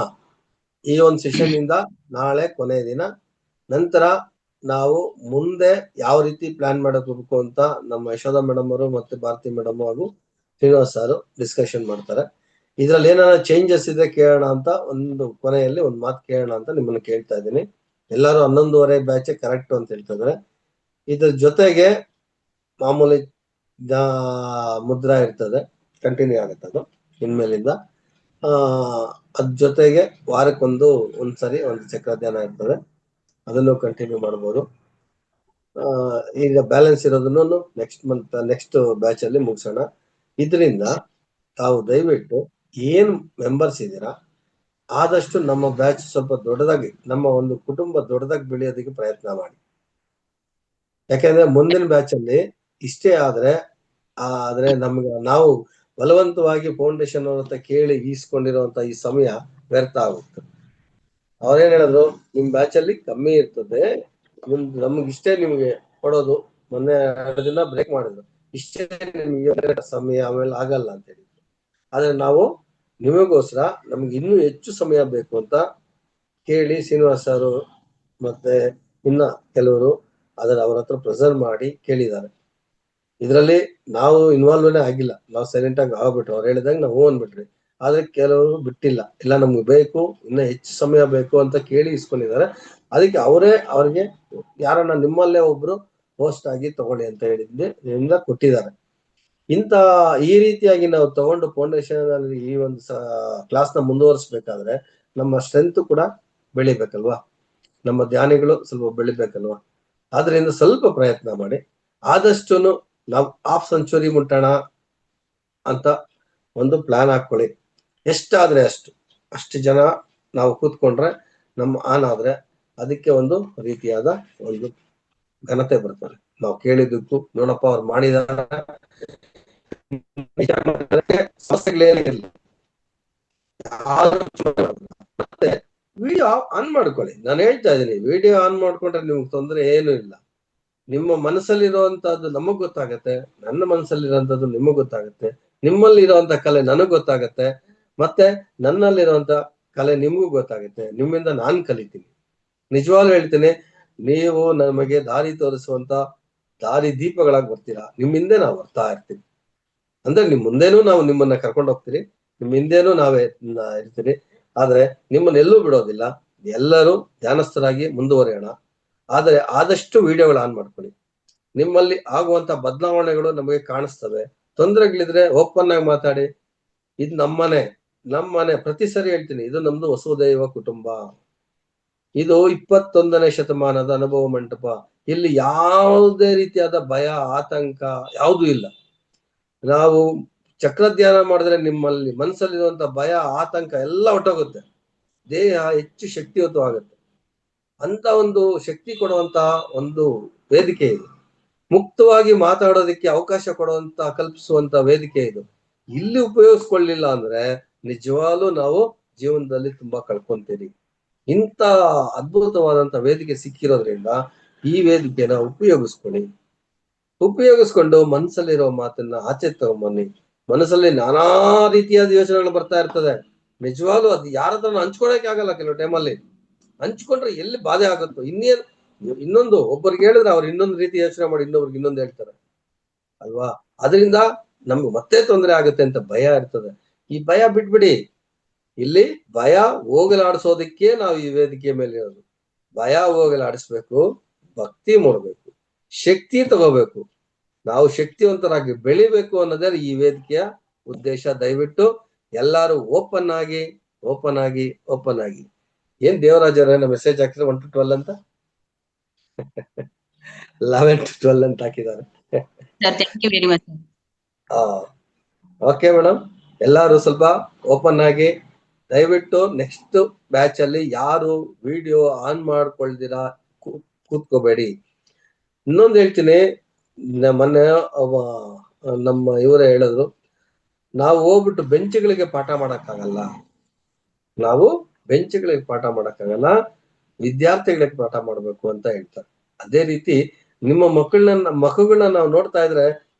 S1: ಈ ಒಂದು ಸೆಷನ್ ಇಂದ ನಾಳೆ ಕೊನೆಯ ದಿನ. ನಂತರ ನಾವು ಮುಂದೆ ಯಾವ ರೀತಿ ಪ್ಲಾನ್ ಮಾಡಬೇಕು ಅಂತ ನಮ್ಮ ಯಶೋಧ ಮೇಡಮ್ ಅವರು ಮತ್ತೆ ಭಾರತಿ ಮೇಡಮ್ ಹಾಗೂ ಶ್ರೀನಿವಾಸ್ ಸರ್ ಡಿಸ್ಕಷನ್ ಮಾಡ್ತಾರೆ. ಇದ್ರಲ್ಲಿ ಏನಾರ ಚೇಂಜಸ್ ಇದೆ ಕೇಳೋಣ ಅಂತ, ಒಂದು ಕೊನೆಯಲ್ಲಿ ಒಂದು ಮಾತು ಕೇಳೋಣ ಅಂತ ನಿಮ್ಮನ್ನ ಕೇಳ್ತಾ ಇದ್ದೀನಿ. ಎಲ್ಲರೂ 11:15 ಬ್ಯಾಚ್ ಕರೆಕ್ಟ್ ಅಂತ ಹೇಳ್ತಿದ್ರೆ, ಇದ್ರ ಜೊತೆಗೆ ಮಾಮೂಲಿ ಮುದ್ರಾ ಇರ್ತದೆ, ಕಂಟಿನ್ಯೂ ಆಗುತ್ತೆ ಅದು ಇನ್ಮೇಲಿಂದ. ಅದ್ ಜೊತೆಗೆ ಒಂದ್ಸರಿ ಒಂದು ಚಕ್ರ ಧ್ಯಾನ ಇರ್ತದೆ, ಅದನ್ನು ಕಂಟಿನ್ಯೂ ಮಾಡ್ಬೋದು. ಈಗ ಬ್ಯಾಲೆನ್ಸ್ ಇರೋದನ್ನು ನೆಕ್ಸ್ಟ್ ಬ್ಯಾಚ್ ಅಲ್ಲಿ ಮುಗಿಸೋಣ. ಇದರಿಂದ ತಾವು ದಯವಿಟ್ಟು ಏನ್ ಮೆಂಬರ್ಸ್ ಇದ್ದೀರಾ, ಆದಷ್ಟು ನಮ್ಮ ಬ್ಯಾಚ್ ಸ್ವಲ್ಪ ದೊಡ್ಡದಾಗಿ, ನಮ್ಮ ಒಂದು ಕುಟುಂಬ ದೊಡ್ಡದಾಗಿ ಬೆಳೆಯೋದಕ್ಕೆ ಪ್ರಯತ್ನ ಮಾಡಿ. ಯಾಕಂದ್ರೆ ಮುಂದಿನ ಬ್ಯಾಚ್ ಅಲ್ಲಿ ಇಷ್ಟೇ ಆದ್ರೆ ನಮ್ಗೆ ನಾವು ಬಲವಂತವಾಗಿ ಫೌಂಡೇಶನ್ ಅವ್ರ ಹತ್ರ ಕೇಳಿ ಈಸ್ಕೊಂಡಿರುವಂತ ಈ ಸಮಯ ವ್ಯರ್ಥ ಆಗುತ್ತೆ. ಅವ್ರೇನ್ ಹೇಳಿದ್ರು, ನಿಮ್ ಬ್ಯಾಚ್ ಅಲ್ಲಿ ಕಮ್ಮಿ ಇರ್ತದೆ, ನಮ್ಗೆ ಇಷ್ಟೇ ನಿಮ್ಗೆ ಕೊಡೋದು. ಮೊನ್ನೆ 2 ದಿನ ಬ್ರೇಕ್ ಮಾಡಿದ್ರು, ಇಷ್ಟೇ ನಿಮ್ಗೆ ಸಮಯ, ಆಮೇಲೆ ಆಗಲ್ಲ ಅಂತ ಹೇಳಿದ್ರು. ಆದ್ರೆ ನಾವು ನಿಮಗೋಸ್ಕರ ನಮ್ಗೆ ಇನ್ನೂ ಹೆಚ್ಚು ಸಮಯ ಬೇಕು ಅಂತ ಕೇಳಿ ಶ್ರೀನಿವಾಸ್ ಅವರು ಮತ್ತೆ ಇನ್ನ ಕೆಲವರು ಅವ್ರ ಹತ್ರ ಪ್ರೆಸರ್ ಮಾಡಿ ಕೇಳಿದ್ದಾರೆ. ಇದ್ರಲ್ಲಿ ನಾವು ಇನ್ವಾಲ್ವ್ನೇ ಆಗಿಲ್ಲ, ನಾವು ಸೈಲೆಂಟ್ ಆಗಿ ಆಗ್ಬಿಟ್ರು. ಅವ್ರು ಹೇಳಿದಾಗ ನಾವು ಅಂದ್ಬಿಟ್ರಿ. ಆದ್ರೆ ಕೆಲವರು ಬಿಟ್ಟಿಲ್ಲ, ಇಲ್ಲ ನಮ್ಗೆ ಬೇಕು, ಇನ್ನ ಹೆಚ್ಚು ಸಮಯ ಬೇಕು ಅಂತ ಕೇಳಿ ಇಸ್ಕೊಂಡಿದ್ದಾರೆ. ಅದಕ್ಕೆ ಅವ್ರಿಗೆ ಯಾರನ್ನ ನಿಮ್ಮಲ್ಲೇ ಒಬ್ರು ಹೋಸ್ಟ್ ಆಗಿ ತಗೊಳ್ಳಿ ಅಂತ ಹೇಳಿದ್ರಿಂದ ಕೊಟ್ಟಿದ್ದಾರೆ. ಈ ರೀತಿಯಾಗಿ ನಾವು ತಗೊಂಡು ಫೌಂಡೇಶನ್ ಅಲ್ಲಿ ಈ ಒಂದು ಕ್ಲಾಸ್ ನ ಮುಂದುವರಿಸ್ಬೇಕಾದ್ರೆ ನಮ್ಮ ಸ್ಟ್ರೆಂತ್ ಕೂಡ ಬೆಳಿಬೇಕಲ್ವಾ, ನಮ್ಮ ಧ್ಯಾನಿಗಳು ಸ್ವಲ್ಪ ಬೆಳಿಬೇಕಲ್ವಾ. ಆದ್ರಿಂದ ಸ್ವಲ್ಪ ಪ್ರಯತ್ನ ಮಾಡಿ. ಆದಷ್ಟು ನಾವು 1/2 ಸೆಂಚುರಿ ಮುಟ್ಟೋಣ ಅಂತ ಒಂದು ಪ್ಲಾನ್ ಹಾಕೊಳ್ಳಿ. ಎಷ್ಟಾದ್ರೆ ಅಷ್ಟು ಜನ ನಾವು ಕೂತ್ಕೊಂಡ್ರೆ, ನಮ್ಮ ಆನ್ ಆದ್ರೆ ಅದಕ್ಕೆ ಒಂದು ರೀತಿಯಾದ ಒಂದು ಘನತೆ ಬರ್ತದೆ. ನಾವು ಕೇಳಿದ್ದಕ್ಕೂ ನೋಡಪ್ಪ ಅವ್ರು ಮಾಡಿದಾರೆ, ಮತ್ತೆ ವಿಡಿಯೋ ಆನ್ ಮಾಡ್ಕೊಳ್ಳಿ. ನಾನು ಹೇಳ್ತಾ ಇದ್ದೀನಿ, ವಿಡಿಯೋ ಆನ್ ಮಾಡ್ಕೊಂಡ್ರೆ ನಿಮ್ಗೆ ತೊಂದರೆ ಏನು ಇಲ್ಲ. ನಿಮ್ಮ ಮನಸ್ಸಲ್ಲಿರುವಂತಹದ್ದು ನಮಗ್ ಗೊತ್ತಾಗತ್ತೆ, ನನ್ನ ಮನಸ್ಸಲ್ಲಿರುವಂತದ್ದು ನಿಮಗ್ ಗೊತ್ತಾಗತ್ತೆ, ನಿಮ್ಮಲ್ಲಿ ಇರುವಂತ ಕಲೆ ನನಗ್ ಗೊತ್ತಾಗತ್ತೆ, ಮತ್ತೆ ನನ್ನಲ್ಲಿರುವಂತ ಕಲೆ ನಿಮಗೂ ಗೊತ್ತಾಗತ್ತೆ. ನಿಮ್ಮಿಂದ ನಾನ್ ಕಲಿತೀನಿ. ನಿಜವಾಗ್ಲೂ ಹೇಳ್ತೀನಿ, ನೀವು ನಮಗೆ ದಾರಿ ತೋರಿಸುವಂತ ದಾರಿ ದೀಪಗಳಾಗಿ ಬರ್ತೀರಾ. ನಿಮ್ಮ ಹಿಂದೆ ನಾವು ಬರ್ತಾ ಇರ್ತೀವಿ. ಅಂದ್ರೆ ನಿಮ್ ಮುಂದೇನೂ ನಾವು ನಿಮ್ಮನ್ನ ಕರ್ಕೊಂಡು ಹೋಗ್ತೀರಿ, ನಿಮ್ ಹಿಂದೇನೂ ನಾವೇ ಇರ್ತೀರಿ. ಆದ್ರೆ ನಿಮ್ಮನ್ನ ಎಲ್ಲೂ ಬಿಡೋದಿಲ್ಲ. ಎಲ್ಲರೂ ಧ್ಯಾನಸ್ಥರಾಗಿ ಮುಂದುವರಿಯೋಣ. ಆದರೆ ಆದಷ್ಟು ವಿಡಿಯೋಗಳು ಆನ್ ಮಾಡ್ಕೊಳ್ಳಿ. ನಿಮ್ಮಲ್ಲಿ ಆಗುವಂತ ಬದಲಾವಣೆಗಳು ನಮಗೆ ಕಾಣಿಸ್ತವೆ. ತೊಂದರೆಗಳಿದ್ರೆ ಓಪನ್ ಆಗಿ ಮಾತಾಡಿ. ಇದು ನಮ್ಮನೆ ಪ್ರತಿ ಸರಿ ಹೇಳ್ತೀನಿ, ಇದು ನಮ್ದು ವಸುದೈವ ಕುಟುಂಬ. ಇದು 21ನೇ ಶತಮಾನದ ಅನುಭವ ಮಂಟಪ. ಇಲ್ಲಿ ಯಾವುದೇ ರೀತಿಯಾದ ಭಯ, ಆತಂಕ ಯಾವುದೂ ಇಲ್ಲ. ನಾವು ಚಕ್ರ ಧ್ಯಾನ ಮಾಡಿದ್ರೆ ನಿಮ್ಮಲ್ಲಿ ಮನಸ್ಸಲ್ಲಿರುವಂತ ಭಯ, ಆತಂಕ ಎಲ್ಲ ಹೊಟ್ಟೋಗುತ್ತೆ. ದೇಹ ಹೆಚ್ಚು ಶಕ್ತಿಯುತವಾಗುತ್ತೆ. ಅಂತ ಒಂದು ಶಕ್ತಿ ಕೊಡುವಂತ ಒಂದು ವೇದಿಕೆ ಇದು. ಮುಕ್ತವಾಗಿ ಮಾತಾಡೋದಕ್ಕೆ ಅವಕಾಶ ಕೊಡುವಂತ ಕಲ್ಪಿಸುವಂತ ವೇದಿಕೆ ಇದು. ಇಲ್ಲಿ ಉಪಯೋಗಿಸ್ಕೊಳ್ಳಿಲ್ಲ ಅಂದ್ರೆ ನಿಜವಾಗ್ಲೂ ನಾವು ಜೀವನದಲ್ಲಿ ತುಂಬಾ ಕಳ್ಕೊಂತೀರಿ. ಇಂಥ ಅದ್ಭುತವಾದಂತ ವೇದಿಕೆ ಸಿಕ್ಕಿರೋದ್ರಿಂದ ಈ ವೇದಿಕೆನ ಉಪಯೋಗಿಸ್ಕೊಂಡು ಮನಸ್ಸಲ್ಲಿರೋ ಮಾತನ್ನ ಆಚೆ ತಗೊಂಬನ್ನಿ. ಮನಸ್ಸಲ್ಲಿ ನಾನಾ ರೀತಿಯಾದ ಯೋಚನೆಗಳು ಬರ್ತಾ ಇರ್ತದೆ. ನಿಜವಾಗ್ಲೂ ಅದು ಯಾರ ಹತ್ರ ಹಂಚ್ಕೊಳಕ್ಕೆ ಆಗಲ್ಲ. ಕೆಲವು ಟೈಮಲ್ಲಿ ಹಂಚ್ಕೊಂಡ್ರೆ ಎಲ್ಲಿ ಬಾಧೆ ಆಗುತ್ತೋ. ಇನ್ನೊಂದು ಒಬ್ಬರಿಗೆ ಹೇಳಿದ್ರೆ ಅವ್ರು ಇನ್ನೊಂದು ರೀತಿ ಯೋಚನೆ ಮಾಡಿ ಇನ್ನೊಬ್ರಿಗೆ ಇನ್ನೊಂದು ಹೇಳ್ತಾರೆ ಅಲ್ವಾ. ಅದರಿಂದ ನಮ್ಗೆ ಮತ್ತೆ ತೊಂದರೆ ಆಗುತ್ತೆ ಅಂತ ಭಯ ಇರ್ತದೆ. ಈ ಭಯ ಬಿಟ್ಬಿಡಿ. ಇಲ್ಲಿ ಭಯ ಹೋಗಲಾಡಿಸೋದಕ್ಕೆ ನಾವು ಈ ವೇದಿಕೆ ಮೇಲೆ ಇರೋದು. ಭಯ ಹೋಗಲಾಡಿಸ್ಬೇಕು, ಭಕ್ತಿ ಮೂಡಬೇಕು, ಶಕ್ತಿ ತಗೋಬೇಕು, ನಾವು ಶಕ್ತಿವಂತರಾಗಿ ಬೆಳಿಬೇಕು ಅನ್ನೋದೇ ಈ ವೇದಿಕೆಯ ಉದ್ದೇಶ. ದಯವಿಟ್ಟು ಎಲ್ಲಾರು ಓಪನ್ ಆಗಿ ಏನ್ ದೇವರಾಜ್ ಅವರ ಮೆಸೇಜ್ ಹಾಕಿದ್ರೆ 1 to 12 ಅಂತ 11 to 12 ಅಂತ ಹಾಕಿದ್ದಾರೆ. ಓಕೆ ಮೇಡಮ್, ಎಲ್ಲಾರು ಸ್ವಲ್ಪ ಓಪನ್ ಆಗಿ ದಯವಿಟ್ಟು ನೆಕ್ಸ್ಟ್ ಬ್ಯಾಚ್ ಅಲ್ಲಿ ಯಾರು ವಿಡಿಯೋ ಆನ್ ಮಾಡ್ಕೊಳ್ದಿರಾ ಕೂತ್ಕೋಬೇಡಿ. ಇನ್ನೊಂದು ಹೇಳ್ತೀನಿ, ಮೊನ್ನೆ ನಮ್ಮ ಇವರೇ ಹೇಳಿದ್ರು, ನಾವು ಹೋಗ್ಬಿಟ್ಟು ಬೆಂಚ್ಗಳಿಗೆ ಪಾಠ ಮಾಡಕ್ಕಾಗಲ್ಲ, ವಿದ್ಯಾರ್ಥಿಗಳಿಗೆ ಪಾಠ ಮಾಡ್ಬೇಕು ಅಂತ ಹೇಳ್ತಾರೆ. ಅದೇ ರೀತಿ ನಿಮ್ಮ ಮಕ್ಕಳನ್ನ ನಾವು ನೋಡ್ತಾ ಇದ್ರೆ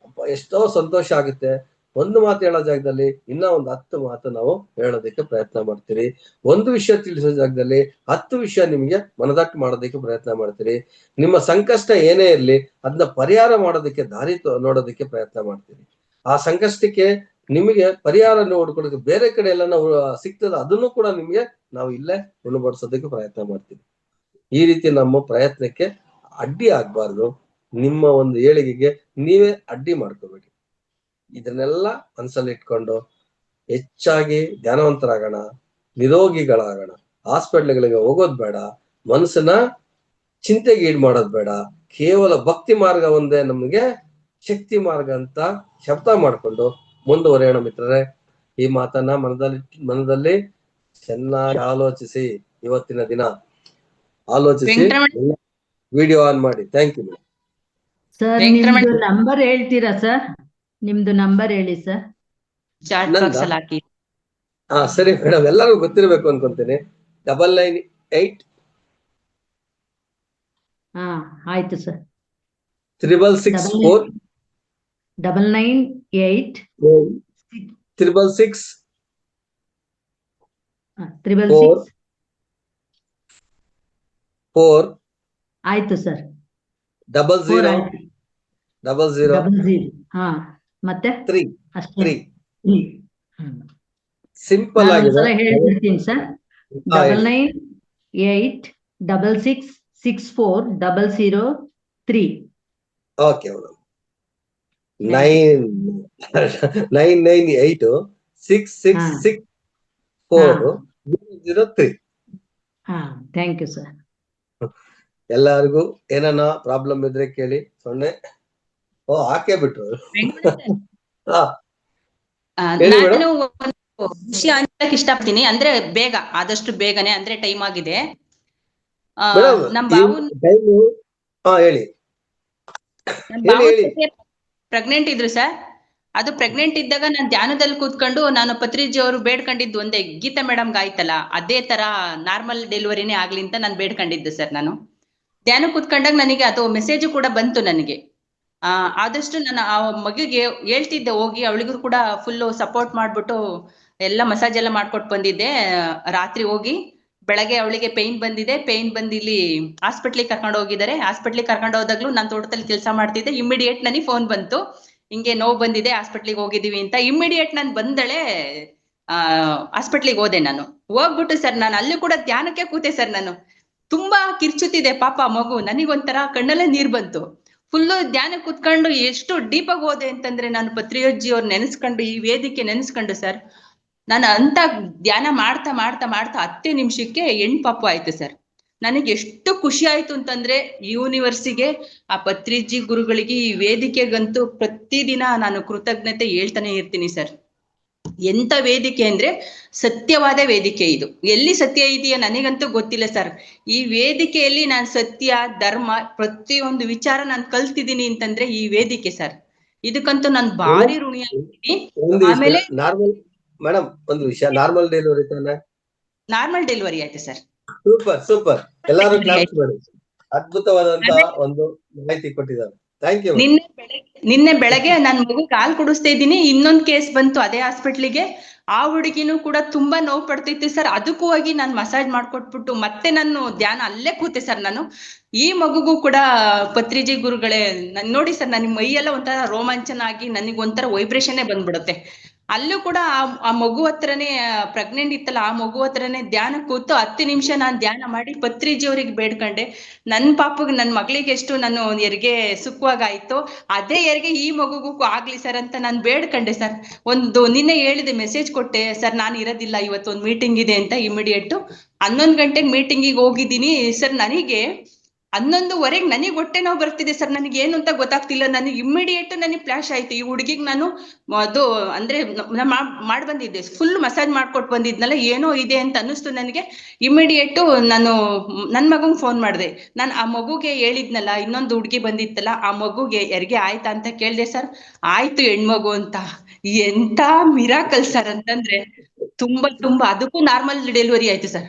S1: ಎಷ್ಟೋ ಸಂತೋಷ ಆಗುತ್ತೆ. ಒಂದು ಮಾತು ಹೇಳೋ ಜಾಗದಲ್ಲಿ ಇನ್ನ ಒಂದು 10 ಮಾತು ನಾವು ಹೇಳೋದಕ್ಕೆ ಪ್ರಯತ್ನ ಮಾಡ್ತೀರಿ. ಒಂದು ವಿಷಯ ತಿಳಿಸೋ ಜಾಗದಲ್ಲಿ 10 ವಿಷಯ ನಿಮ್ಗೆ ಮನದಟ್ಟು ಮಾಡೋದಕ್ಕೆ ಪ್ರಯತ್ನ ಮಾಡ್ತೀರಿ. ನಿಮ್ಮ ಸಂಕಷ್ಟ ಏನೇ ಇರ್ಲಿ ಅದನ್ನ ಪರಿಹಾರ ಮಾಡೋದಕ್ಕೆ ದಾರಿ ನೋಡೋದಕ್ಕೆ ಪ್ರಯತ್ನ ಮಾಡ್ತೀರಿ. ಆ ಸಂಕಷ್ಟಕ್ಕೆ ನಿಮಗೆ ಪರಿಹಾರ ನೋಡ್ಕೊಳ್ಳೋದಕ್ಕೆ ಬೇರೆ ಕಡೆ ಎಲ್ಲ ನಾವು ಸಿಗ್ತದ, ಅದನ್ನು ಕೂಡ ನಿಮ್ಗೆ ನಾವು ಇಲ್ಲೇ ಉಣಬಡಿಸೋದಕ್ಕೆ ಪ್ರಯತ್ನ ಮಾಡ್ತೀವಿ. ಈ ರೀತಿ ನಮ್ಮ ಪ್ರಯತ್ನಕ್ಕೆ ಅಡ್ಡಿ ಆಗ್ಬಾರ್ದು. ನಿಮ್ಮ ಒಂದು ಏಳಿಗೆಗೆ ನೀವೇ ಅಡ್ಡಿ ಮಾಡ್ಕೋಬೇಡಿ. ಇದನ್ನೆಲ್ಲ ಮನಸ್ಸಲ್ಲಿ ಇಟ್ಕೊಂಡು ಹೆಚ್ಚಾಗಿ ಧ್ಯಾನವಂತರಾಗೋಣ, ನಿರೋಗಿಗಳಾಗೋಣ. ಹಾಸ್ಪಿಟ್ಲ್ಗಳಿಗೆ ಹೋಗೋದ್ ಬೇಡ, ಮನಸ್ಸನ್ನ ಚಿಂತೆಗೆ ಈಡು ಮಾಡೋದ್ ಬೇಡ. ಕೇವಲ ಭಕ್ತಿ ಮಾರ್ಗ ಒಂದೇ ನಮಗೆ ಶಕ್ತಿ ಮಾರ್ಗ ಅಂತ ಶಬ್ದ ಮಾಡ್ಕೊಂಡು ಮುಂದುವರಿಯೋಣ ಮಿತ್ರರೇ. ಈ ಮಾತನ್ನ ಮನದಲ್ಲಿ ಚೆನ್ನಾಗಿ ಆಲೋಚಿಸಿ, ಇವತ್ತಿನ ದಿನ ಆಲೋಚಿಸಿ ವಿಡಿಯೋ ಆನ್ ಮಾಡಿ. Thank you
S4: sir. ನಿಮ್ದು ನಂಬರ್ ಹೇಳ್ತೀರಾ ಸರ್? ನಿಮ್ದು ನಂಬರ್ ಹೇಳಿ ಸರ್.
S1: ಹಾ ಸರಿ ಮೇಡಮ್, ಎಲ್ಲರಿಗೂ ಗೊತ್ತಿರ್ಬೇಕು ಅನ್ಕೊಂತೀನಿ. 998
S4: ಹಾ ಆಯ್ತು ಸರ್.
S1: 666
S4: 998
S1: 666 4
S4: ಆಯ್ತು ಸರ್.
S1: 00
S4: ಹಾ ಮತ್ತೆ
S1: 3
S4: ಸಿಂಪಲ್
S1: ಸಿಂಪಲ್ ಆಗಿದೆ.
S4: ಹೇಳ್ಬಿಡ್ತೀನಿ ಸರ್. 9986664003.
S1: Okay madam. 998666403.
S4: ಹಾ ಥ್ಯಾಂಕ್ ಯು ಸರ್.
S1: ಎಲ್ಲರಿಗೂ ಏನಾನ ಪ್ರಾಬ್ಲಮ್ ಇದ್ರೆ ಕೇಳಿ. ಸೊನ್ನೆ ಹಾಕೇ ಬಿಟ್ರು.
S2: ನಾನು ಒಂದು ವಿಷಯ ಅಂತ ಇಷ್ಟಪಡ್ತೀನಿ, ಅಂದ್ರೆ ಆದಷ್ಟು ಬೇಗನೆ, ಅಂದ್ರೆ ಟೈಮ್ ಆಗಿದೆ. ನಮ್
S1: ಹೇಳಿ.
S2: ಪ್ರೆಗ್ನೆಂಟ್ ಇದ್ರು ಸರ್. ಅದು ಪ್ರೆಗ್ನೆಂಟ್ ಇದ್ದಾಗ ನಾನು ಧ್ಯಾನದಲ್ಲಿ ಕೂತ್ಕೊಂಡು ನಾನು ಪತ್ರಿಜಿ ಅವರು ಬೇಡ್ಕೊಂಡಿದ್ದು ಒಂದೇ, ಗೀತಾ ಮೇಡಮ್ಗೆ ಆಯ್ತಲ್ಲ ಅದೇ ತರ ನಾರ್ಮಲ್ ಡೆಲಿವರಿನೇ ಆಗ್ಲಿ ಅಂತ ನಾನು ಬೇಡ್ಕೊಂಡಿದ್ದು ಸರ್. ನಾನು ಧ್ಯಾನ ಕೂತ್ಕೊಂಡಾಗ ನನಗೆ ಅದು ಮೆಸೇಜ್ ಕೂಡ ಬಂತು ನನಗೆ. ಆದಷ್ಟು ನಾನು ಆ ಮಗುಗೆ ಹೇಳ್ತಿದ್ದೆ ಹೋಗಿ, ಅವಳಿಗೂ ಕೂಡ ಫುಲ್ ಸಪೋರ್ಟ್ ಮಾಡ್ಬಿಟ್ಟು ಎಲ್ಲ ಮಸಾಜ್ ಎಲ್ಲ ಮಾಡ್ಕೊಟ್ಟು ಬಂದಿದ್ದೆ. ರಾತ್ರಿ ಹೋಗಿ ಬೆಳಗ್ಗೆ ಅವಳಿಗೆ ಪೇಯ್ನ್ ಬಂದು ಇಲ್ಲಿ ಹಾಸ್ಪಿಟ್ಲಿಗೆ ಕರ್ಕೊಂಡು ಹೋಗಿದ್ದಾರೆ. ಹಾಸ್ಪಿಟ್ಲಿಗೆ ಕರ್ಕೊಂಡು ಹೋದಾಗ್ಲೂ ನಾನು ತೋಟದಲ್ಲಿ ಕೆಲಸ ಮಾಡ್ತಿದ್ದೆ. ಇಮಿಡಿಯೇಟ್ ನನಗೆ ಫೋನ್ ಬಂತು, ಹಿಂಗೆ ನೋವು ಬಂದಿದೆ, ಹಾಸ್ಪಿಟ್ಲಿಗೆ ಹೋಗಿದೀವಿ ಅಂತ. ಇಮಿಡಿಯೇಟ್ ನಾನು ಬಂದಳೆ ಹಾಸ್ಪಿಟ್ಲಿಗೆ ಹೋದೆ ನಾನು. ಹೋಗ್ಬಿಟ್ಟು ಸರ್ ನಾನು ಅಲ್ಲಿ ಕೂಡ ಧ್ಯಾನಕ್ಕೆ ಕೂತೆ ಸರ್. ನಾನು ತುಂಬಾ ಕಿರ್ಚುತ್ತಿದೆ ಪಾಪ ಮಗು. ನನಗೊಂಥರ ಕಣ್ಣಲ್ಲೇ ನೀರ್ ಬಂತು. ಫುಲ್ಲು ಧ್ಯಾನ ಕೂತ್ಕೊಂಡು ಎಷ್ಟು ಡೀಪಾಗಿ ಹೋದೆ ಅಂತಂದ್ರೆ ನಾನು ಪತ್ರಿಯಜ್ಜಿ ಅವ್ರು ನೆನೆಸ್ಕೊಂಡು, ಈ ವೇದಿಕೆ ನೆನೆಸ್ಕೊಂಡು ಸರ್, ನಾನು ಅಂತ ಧ್ಯಾನ ಮಾಡ್ತಾ ಮಾಡ್ತಾ ಮಾಡ್ತಾ 10 ನಿಮಿಷಕ್ಕೆ ಹೆಣ್ ಪಾಪು ಆಯ್ತು ಸರ್. ನನಗೆ ಎಷ್ಟು ಖುಷಿ ಆಯ್ತು ಅಂತಂದ್ರೆ ಯೂನಿವರ್ಸಿಗೆ, ಆ ಪತ್ರಿಜಿ ಗುರುಗಳಿಗೆ, ಈ ವೇದಿಕೆಗಂತೂ ಪ್ರತಿದಿನ ನಾನು ಕೃತಜ್ಞತೆ ಹೇಳ್ತಾನೆ ಇರ್ತೀನಿ ಸರ್. ಎಂತ ವೇದಿಕೆ ಅಂದ್ರೆ ಸತ್ಯವಾದ ವೇದಿಕೆ ಇದು. ಎಲ್ಲಿ ಸತ್ಯ ಇದೆಯಾ ನನಗಂತೂ ಗೊತ್ತಿಲ್ಲ ಸರ್. ಈ ವೇದಿಕೆಯಲ್ಲಿ ನಾನು ಸತ್ಯ, ಧರ್ಮ, ಪ್ರತಿಯೊಂದು ವಿಚಾರ ನಾನು ಕಲ್ತಿದ್ದೀನಿ ಅಂತಂದ್ರೆ ಈ ವೇದಿಕೆ ಸರ್. ಇದಕ್ಕಂತೂ ನಾನು ಭಾರಿ ಋಣಿಯಾಗಿದ್ದೀನಿ. ಆಮೇಲೆ
S1: ನಾರ್ಮಲ್ ಮೇಡಮ್ ಒಂದು ವಿಷಯ, ನಾರ್ಮಲ್ ಡೆಲಿವರಿ ತಾನೆ?
S2: ನಾರ್ಮಲ್ ಡೆಲಿವರಿ ಆಯ್ತು ಸರ್.
S1: ಸೂಪರ್ ಸೂಪರ್, ಎಲ್ಲರೂ ಕ್ಲಾಪ್ಸ್ ಮಾಡಿ. ಅದ್ಭುತವಾದಂತ ಒಂದು ಮಾಹಿತಿ ಕೊಟ್ಟಿದ್ದಾರೆ. Thank you.
S2: ನಿನ್ನೆ ಬೆಳಗ್ಗೆ ನನ್ ಮಗು ಕಾಲ್ ಕುಡಿಸ್ತಾ ಇದ್ದೀನಿ, ಇನ್ನೊಂದ್ ಕೇಸ್ ಬಂತು ಅದೇ ಹಾಸ್ಪಿಟ್ಲಿಗೆ. ಆ ಹುಡುಗಿನೂ ಕೂಡ ತುಂಬಾ ನೋವು ಪಡ್ತೈತಿ ಸರ್. ಅದಕ್ಕೂ ಹೋಗಿ ನಾನು ಮಸಾಜ್ ಮಾಡ್ಕೊಟ್ಬಿಟ್ಟು ಮತ್ತೆ ನಾನು ಧ್ಯಾನ ಅಲ್ಲೇ ಕೂತೆ ಸರ್. ನಾನು ಈ ಮಗುಗೂ ಕೂಡ ಪತ್ರಿಜಿ ಗುರುಗಳೇ ನೋಡಿ ಸರ್, ನನಗೆ ಮೈಯೆಲ್ಲ ಒಂಥರ ರೋಮಾಂಚನ ಆಗಿ ನನಗೆ ಒಂಥರ ವೈಬ್ರೇಷನ್ನೇ ಬಂದ್ಬಿಡುತ್ತೆ. ಅಲ್ಲೂ ಕೂಡ ಆ ಮಗು ಹತ್ರನೇ, ಪ್ರೆಗ್ನೆಂಟ್ ಇತ್ತಲ್ಲ, ಆ ಮಗು ಹತ್ರನೇ ಧ್ಯಾನ ಕೂತು 10 ನಿಮಿಷ ನಾನು ಧ್ಯಾನ ಮಾಡಿ ಪತ್ರಿಜಿ ಅವ್ರಿಗೆ ಬೇಡ್ಕೊಂಡೆ. ನನ್ ಪಾಪಗ್, ನನ್ ಮಗಳಿಗೆ ಎಷ್ಟು ನಾನು ಹೆರಿಗೆ ಸುಖವಾಗಾಯ್ತು ಅದೇ ಹೆರಿಗೆ ಈ ಮಗುಗೂ ಆಗ್ಲಿ ಸರ್ ಅಂತ ನಾನು ಬೇಡ್ಕೊಂಡೆ ಸರ್. ನಿನ್ನೆ ಹೇಳಿದೆ, ಮೆಸೇಜ್ ಕೊಟ್ಟೆ ಸರ್, ನಾನು ಇರೋದಿಲ್ಲ ಇವತ್ತು, ಒಂದು ಮೀಟಿಂಗ್ ಇದೆ ಅಂತ. ಇಮಿಡಿಯೇಟ್ 11 ಗಂಟೆಗೆ ಮೀಟಿಂಗಿಗೆ ಹೋಗಿದ್ದೀನಿ ಸರ್. ನನಗೆ 11:15 ನನಗೆ ಹೊಟ್ಟೆ ನೋವು ಬರ್ತಿದೆ ಸರ್. ನನಗೆ ಏನು ಅಂತ ಗೊತ್ತಾಗ್ತಿಲ್ಲ. ನನಗೆ ಇಮಿಡಿಯೇಟ್ ನನಗೆ ಫ್ಲಾಶ್ ಆಯ್ತು, ಈ ಹುಡುಗಿಗೆ ನಾನು ಅದು ಅಂದ್ರೆ ಮಾಡಿ ಬಂದಿದ್ದೆ, ಫುಲ್ ಮಸಾಜ್ ಮಾಡ್ಕೊಟ್ಟು ಬಂದಿದ್ನಲ್ಲ, ಏನೋ ಇದೆ ಅಂತ ಅನ್ನಿಸ್ತು ನನಗೆ. ಇಮಿಡಿಯೇಟ್ ನಾನು ನನ್ ಮಗಂಗ್ ಫೋನ್ ಮಾಡಿದೆ. ನಾನು ಆ ಮಗುಗೆ ಹೇಳಿದ್ನಲ್ಲ, ಇನ್ನೊಂದು ಹುಡುಗಿ ಬಂದಿತ್ತಲ್ಲ, ಆ ಮಗುಗೆ ಹೆರಿಗೆ ಆಯ್ತಾ ಅಂತ ಕೇಳ್ದೆ ಸರ್. ಆಯ್ತು ಹೆಣ್ಮಗು ಅಂತ. ಎಂತ ಮಿರಾಕಲ್ ಸರ್ ಅಂತಂದ್ರೆ ತುಂಬಾ ತುಂಬಾ. ಅದಕ್ಕೂ ನಾರ್ಮಲ್ ಡೆಲಿವರಿ ಆಯ್ತು ಸರ್.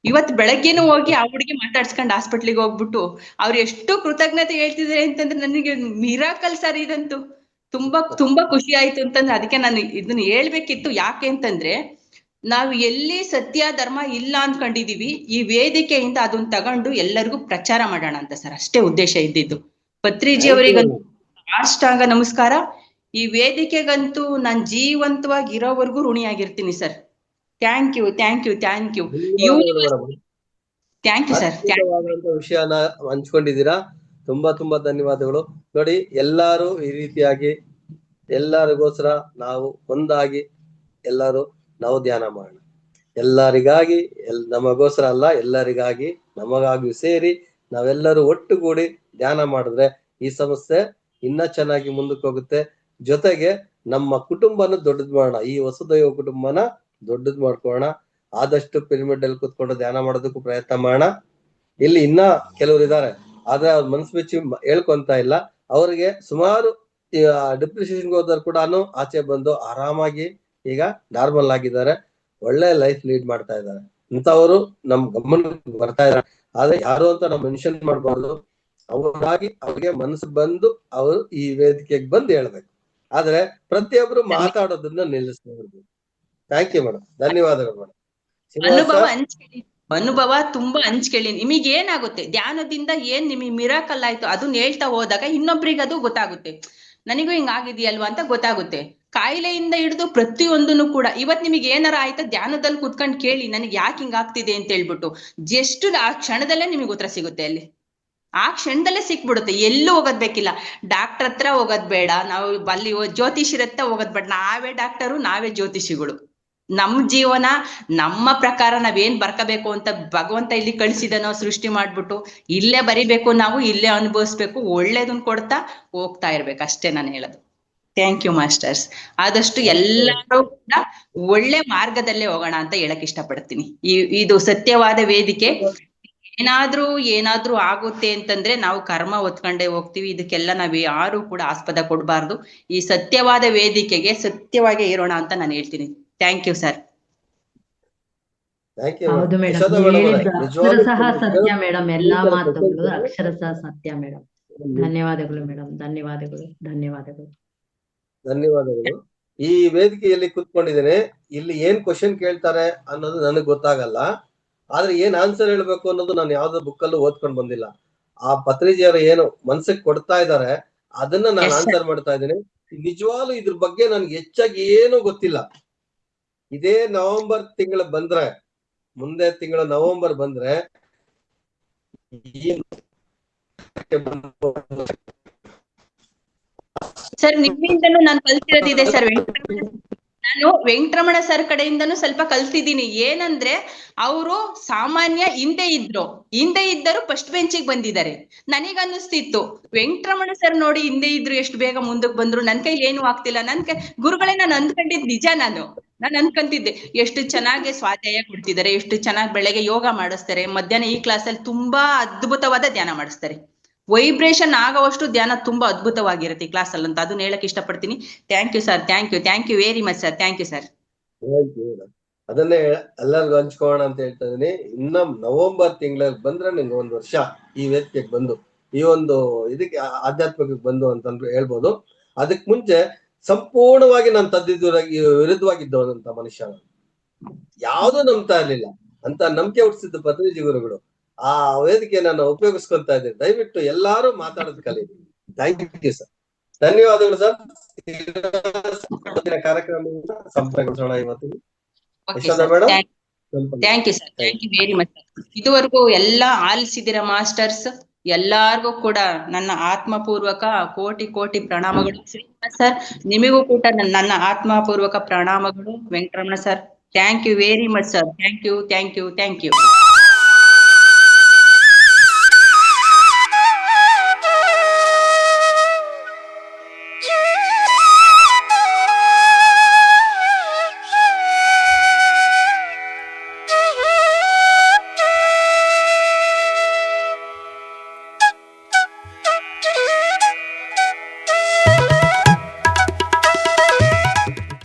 S2: ಇವತ್ ಬೆಳಗ್ಗೆನೂ ಹೋಗಿ ಆ ಹುಡುಗಿ ಮಾತಾಡ್ಸ್ಕೊಂಡು ಹಾಸ್ಪಿಟ್ಲಿಗೆ ಹೋಗ್ಬಿಟ್ಟು ಅವ್ರು ಎಷ್ಟು ಕೃತಜ್ಞತೆ ಹೇಳ್ತಿದ್ದಾರೆ ಅಂತಂದ್ರೆ ನನಗೆ ಮಿರಾಕಲ್ ಸರ್ ಇದಂತೂ. ತುಂಬಾ ತುಂಬಾ ಖುಷಿ ಆಯ್ತು ಅಂತಂದ್ರೆ ಅದಕ್ಕೆ ನಾನು ಇದನ್ನ ಹೇಳ್ಬೇಕಿತ್ತು. ಯಾಕೆ ಅಂತಂದ್ರೆ ನಾವು ಎಲ್ಲಿ ಸತ್ಯ ಧರ್ಮ ಇಲ್ಲ ಅನ್ಕೊಂಡಿದೀವಿ, ಈ ವೇದಿಕೆಯಿಂದ ಅದನ್ನ ತಗೊಂಡು ಎಲ್ಲರಿಗೂ ಪ್ರಚಾರ ಮಾಡೋಣ ಅಂತ ಸರ್. ಅಷ್ಟೇ ಉದ್ದೇಶ ಇದ್ದಿದ್ದು. ಪತ್ರಿಜಿ ಅವರಿಗಂತೂ ಅಷ್ಟಾಂಗ ನಮಸ್ಕಾರ. ಈ ವೇದಿಕೆಗಂತೂ ನಾನು ಜೀವಂತವಾಗಿ ಇರೋವರೆಗೂ ಋಣಿಯಾಗಿರ್ತೀನಿ sir. Thank you thank you thank you thank you sir.
S1: ವಿಷಯನ ಹಂಚ್ಕೊಂಡಿದ್ದೀರಾ, ತುಂಬಾ ತುಂಬಾ ಧನ್ಯವಾದಗಳು. ನೋಡಿ, ಎಲ್ಲಾರು ಈ ರೀತಿಯಾಗಿ ಎಲ್ಲರಿಗೋಸ್ಕರ ನಾವು ಒಂದಾಗಿ ಎಲ್ಲರೂ ನಾವು ಧ್ಯಾನ ಮಾಡೋಣ. ಎಲ್ಲರಿಗಾಗಿ, ನಮಗೋಸ್ಕರ ಅಲ್ಲ, ಎಲ್ಲರಿಗಾಗಿ ನಮಗಾಗಿ ಸೇರಿ ನಾವೆಲ್ಲರೂ ಒಟ್ಟುಗೂಡಿ ಧ್ಯಾನ ಮಾಡಿದ್ರೆ ಈ ಸಮಸ್ಯೆ ಇನ್ನ ಚೆನ್ನಾಗಿ ಮುಂದಕ್ಕೆ ಹೋಗುತ್ತೆ. ಜೊತೆಗೆ ನಮ್ಮ ಕುಟುಂಬನ ದೊಡ್ಡದ್ ಮಾಡೋಣ, ಈ ವಸುದೈವ ಕುಟುಂಬನ ದೊಡ್ಡದ್ ಮಾಡ್ಕೊಳ್ಳೋಣ. ಆದಷ್ಟು ಪಿರಮಿಡ್ ಅಲ್ಲಿ ಕುತ್ಕೊಂಡು ಧ್ಯಾನ ಮಾಡೋದಕ್ಕೂ ಪ್ರಯತ್ನ ಮಾಡೋಣ. ಇಲ್ಲಿ ಇನ್ನ ಕೆಲವರು ಇದ್ದಾರೆ, ಆದ್ರೆ ಅವ್ರ ಮನ್ಸು ಬಿಚ್ಚಿ ಹೇಳ್ಕೊಂತ ಇಲ್ಲ. ಅವ್ರಿಗೆ ಸುಮಾರು ಡಿಪ್ರೆಷನ್ಗೆ ಹೋದವ್ರು ಕೂಡ ಆಚೆ ಬಂದು ಆರಾಮಾಗಿ ಈಗ ನಾರ್ಮಲ್ ಆಗಿದ್ದಾರೆ, ಒಳ್ಳೆ ಲೈಫ್ ಲೀಡ್ ಮಾಡ್ತಾ ಇದ್ದಾರೆ. ಇಂಥವರು ನಮ್ ಗಮನಕ್ಕೆ ಬರ್ತಾ ಇದ್ದಾರೆ. ಆದ್ರೆ ಯಾರು ಅಂತ ನಾವು ಮೆನ್ಷನ್ ಮಾಡ್ಬಾರ್ದು. ಅವರಾಗಿ ಅವ್ರಿಗೆ ಮನಸ್ಸು ಬಂದು ಅವರು ಈ ವೇದಿಕೆಗೆ ಬಂದು ಹೇಳ್ಬೇಕು. ಆದ್ರೆ ಪ್ರತಿಯೊಬ್ರು ಮಾತಾಡೋದನ್ನ ನಿಲ್ಲಿಸ್ಬಾರ್ದು. ಥ್ಯಾಂಕ್ ಯು ಮೇಡಮ್, ಧನ್ಯವಾದಗಳು ಮೇಡಮ್.
S2: ಅನುಭವ ತುಂಬಾ ಹಂಚ್ಕೇಳಿ. ನಿಮಗೆ ಏನಾಗುತ್ತೆ ಧ್ಯಾನದಿಂದ, ಏನ್ ನಿಮಗೆ ಮಿರಾಕಲ್ ಆಯ್ತು ಅದನ್ನ ಹೇಳ್ತಾ ಹೋದಾಗ ಇನ್ನೊಬ್ರಿಗೆ ಅದು ಗೊತ್ತಾಗುತ್ತೆ. ನನಗೂ ಹಿಂಗ ಆಗಿದೆಯಲ್ವಾ ಅಂತ ಗೊತ್ತಾಗುತ್ತೆ. ಕಾಯಿಲೆಯಿಂದ ಹಿಡಿದು ಪ್ರತಿಯೊಂದನ್ನು ಕೂಡ ಇವತ್ ನಿಮಗೆ ಏನಾರ ಆಯ್ತಾ ಧ್ಯಾನದಲ್ಲಿ ಕುತ್ಕೊಂಡು ಕೇಳಿ, ನನಗೆ ಯಾಕೆ ಹಿಂಗ ಆಗ್ತಿದೆ ಅಂತ ಹೇಳ್ಬಿಟ್ಟು ಜಸ್ಟ್ ಆ ಕ್ಷಣದಲ್ಲೇ ನಿಮಗೆ ಉತ್ತರ ಸಿಗುತ್ತೆ. ಅಲ್ಲಿ ಆ ಕ್ಷಣದಲ್ಲೇ ಸಿಕ್ಬಿಡುತ್ತೆ. ಎಲ್ಲೂ ಹೋಗೋದ್ ಬೇಕಿಲ್ಲ, ಡಾಕ್ಟರ್ ಹತ್ರ ಹೋಗೋದ್ ಬೇಡ, ನಾವು ಅಲ್ಲಿ ಜ್ಯೋತಿಷಿರ ಹತ್ರ ಹೋಗೋದ್ ಬೇಡ. ನಾವೇ ಡಾಕ್ಟರು, ನಾವೇ ಜ್ಯೋತಿಷಿಗಳು. ನಮ್ ಜೀವನ ನಮ್ಮ ಪ್ರಕಾರ ನಾವೇನ್ ಬರ್ಕಬೇಕು ಅಂತ ಭಗವಂತ ಇಲ್ಲಿ ಕಳ್ಸಿದನೋ ಸೃಷ್ಟಿ ಮಾಡ್ಬಿಟ್ಟು ಇಲ್ಲೇ ಬರಿಬೇಕು, ನಾವು ಇಲ್ಲೇ ಅನುಭವಿಸ್ಬೇಕು, ಒಳ್ಳೇದನ್ನ ಕೊಡ್ತಾ ಹೋಗ್ತಾ ಇರ್ಬೇಕು. ಅಷ್ಟೇ ನಾನು ಹೇಳೋದು. Thank you masters. ಆದಷ್ಟು ಎಲ್ಲರೂ ಕೂಡ ಒಳ್ಳೆ ಮಾರ್ಗದಲ್ಲೇ ಹೋಗೋಣ ಅಂತ ಹೇಳಕ್ ಇಷ್ಟಪಡ್ತೀನಿ. ಇದು ಸತ್ಯವಾದ ವೇದಿಕೆ. ಏನಾದ್ರೂ ಆಗುತ್ತೆ ಅಂತಂದ್ರೆ ನಾವು ಕರ್ಮ ಹೊತ್ಕೊಂಡೇ ಹೋಗ್ತೀವಿ. ಇದಕ್ಕೆಲ್ಲ ನಾವ್ ಯಾರು ಕೂಡ ಆಸ್ಪದ ಕೊಡ್ಬಾರ್ದು. ಈ ಸತ್ಯವಾದ ವೇದಿಕೆಗೆ ಸತ್ಯವಾಗಿ ಇರೋಣ ಅಂತ ನಾನು ಹೇಳ್ತೀನಿ. Thank you sir.
S4: ಹೌದು ಮೇಡಮ್, ಹೇಳಿದ್ದು ಅಕ್ಷರಶಃ ಸತ್ಯ ಮೇಡಮ್. ಎಲ್ಲಾ ಮಾತುಗಳು ಅಕ್ಷರಶಃ ಸತ್ಯ ಮೇಡಮ್. ಧನ್ಯವಾದಗಳು ಮೇಡಮ್, ಧನ್ಯವಾದಗಳು ಧನ್ಯವಾದಗಳು
S1: ಧನ್ಯವಾದಗಳು. ಈ ವೇದಿಕೆಯಲ್ಲಿ ಕೂತ್ಕೊಂಡಿದ್ದೇನೆ, ಇಲ್ಲಿ ಏನ್ ಕ್ವಶನ್ ಕೇಳ್ತಾರೆ ಅನ್ನೋದು ನನಗ್ ಗೊತ್ತಾಗಲ್ಲ. ಆದ್ರೆ ಏನ್ ಆನ್ಸರ್ ಹೇಳ್ಬೇಕು ಅನ್ನೋದು ನಾನು ಯಾವ್ದೋ ಬುಕ್ಕಲ್ಲೂ ಓದ್ಕೊಂಡ್ ಬಂದಿಲ್ಲ. ಆ ಪತ್ರಿಜಿಯವರು ಏನು ಮನ್ಸಿಗೆ ಕೊಡ್ತಾ ಇದ್ದಾರೆ ಅದನ್ನ ನಾನು ಆನ್ಸರ್ ಮಾಡ್ತಾ ಇದ್ದೀನಿ. ನಿಜವಾಗ್ಲೂ ಇದ್ರ ಬಗ್ಗೆ ನನ್ಗೆ ಹೆಚ್ಚಾಗಿ ಏನು ಗೊತ್ತಿಲ್ಲ. ಇದೇ ನವೆಂಬರ್ ತಿಂಗಳು ಬಂದ್ರೆ, ಮುಂದೆ ತಿಂಗಳು ನವೆಂಬರ್ ಬಂದ್ರೆ
S2: ಸರ್ ನಿಮ್ಮಿಂದನೂ ನಾನು ಕಲ್ತಿರೋದಿದೆ ಸರ್. ನಾನು ವೆಂಕಟರಮಣ ಸರ್ ಕಡೆಯಿಂದನೂ ಸ್ವಲ್ಪ ಕಲ್ತಿದ್ದೀನಿ. ಏನಂದ್ರೆ ಅವರು ಸಾಮಾನ್ಯ ಹಿಂದೆ ಇದ್ದರು ಫಸ್ಟ್ ಬೆಂಚಿಗೆ ಬಂದಿದ್ದಾರೆ. ನನಗನ್ನಿಸ್ತಿತ್ತು ವೆಂಕಟರಮಣ ಸರ್ ನೋಡಿ ಹಿಂದೆ ಇದ್ರು ಎಷ್ಟು ಬೇಗ ಮುಂದಕ್ಕೆ ಬಂದ್ರು, ನನ್ ಕೈಲಿ ಏನು ಆಗ್ತಿಲ್ಲ. ಗುರುಗಳೇ ನಾನು ಅಂದ್ಕೊಂಡಿದ್ ನಿಜ. ನಾನು ಅನ್ಕೊಂತಿದ್ದೆ ಎಷ್ಟು ಚೆನ್ನಾಗಿ ಸ್ವಾಧ್ಯಾಯ ಕೊಡ್ತಿದ್ದಾರೆ, ಎಷ್ಟು ಚೆನ್ನಾಗಿ ಬೆಳಗ್ಗೆ ಯೋಗ ಮಾಡಿಸ್ತಾರೆ, ಮಧ್ಯಾಹ್ನ ಈ ಕ್ಲಾಸಲ್ಲಿ ತುಂಬಾ ಅದ್ಭುತವಾದ ಧ್ಯಾನ ಮಾಡಿಸ್ತಾರೆ. ವೈಬ್ರೇಷನ್ ಆಗೋವಷ್ಟು ಧ್ಯಾನ ತುಂಬಾ ಅದ್ಭುತವಾಗಿರುತ್ತೆ ಈ ಕ್ಲಾಸ್ ಅಲ್ಲಿ ಅಂತ ಅದನ್ನ ಹೇಳಕ್ ಇಷ್ಟಪಡ್ತೀನಿ. Thank you sir, thank you very much sir. Thank you sir.
S1: ಅದನ್ನೇ ಎಲ್ಲರಿಗೂ ಹಂಚ್ಕೋಣ ಅಂತ ಹೇಳ್ತಾ ಇದೀನಿ. ಇನ್ನ ನವೆಂಬರ್ ತಿಂಗಳಲ್ಲಿ ಬಂದ್ರೆ ನಿಮ್ಗೆ 1 ವರ್ಷ ಈ ವೇದಿಕೆಗೆ ಬಂದು, ಈ ಒಂದು ಇದಕ್ಕೆ ಆಧ್ಯಾತ್ಮಿಕಕ್ಕೆ ಬಂದು ಅಂತ ಹೇಳ್ಬೋದು. ಅದಕ್ ಮುಂಚೆ ಸಂಪೂರ್ಣವಾಗಿ ನಾನು ವಿರುದ್ಧವಾಗಿದ್ದವಂತ ಮನುಷ್ಯ. ನಾನು ಯಾವ್ದು ನಂಬ್ತಾ ಇರ್ಲಿಲ್ಲ ಅಂತ ನಂಬಿಕೆ ಹುಟ್ಟಿಸಿದ್ದು ಪತ್ರಿಜಿ ಗುರುಗಳು. ಆ ವೇದಿಕೆ ನಾನು ಉಪಯೋಗಿಸ್ಕೊಂತ ಇದ್ದೀನಿ. ದಯವಿಟ್ಟು ಎಲ್ಲಾರು ಮಾತಾಡೋದು ಕಲೀರಿ. ಥ್ಯಾಂಕ್ ಯು ಸರ್, ಧನ್ಯವಾದಗಳು ಸರ್. ಕಾರ್ಯಕ್ರಮದಿಂದ ಸಂಪರ್ಕಿಸೋಣ ಇವತ್ತಿಗೆ.
S2: Thank you sir, thank you very much. ಇದುವರೆಗೂ ಎಲ್ಲಾ ಆಲಿಸಿದಿರ ಮಾಸ್ಟರ್ಸ್ ಎಲ್ಲಾರ್ಗೂ ಕೂಡ ನನ್ನ ಆತ್ಮಪೂರ್ವಕ ಕೋಟಿ ಪ್ರಣಾಮಗಳು. ಶ್ರೀನಿವಾಸ್ ಸರ್ ನಿಮಗೂ ಕೂಡ ನನ್ನ ಆತ್ಮಪೂರ್ವಕ ಪ್ರಣಾಮಗಳು. Venkataramana sir thank you very much sir. Thank you.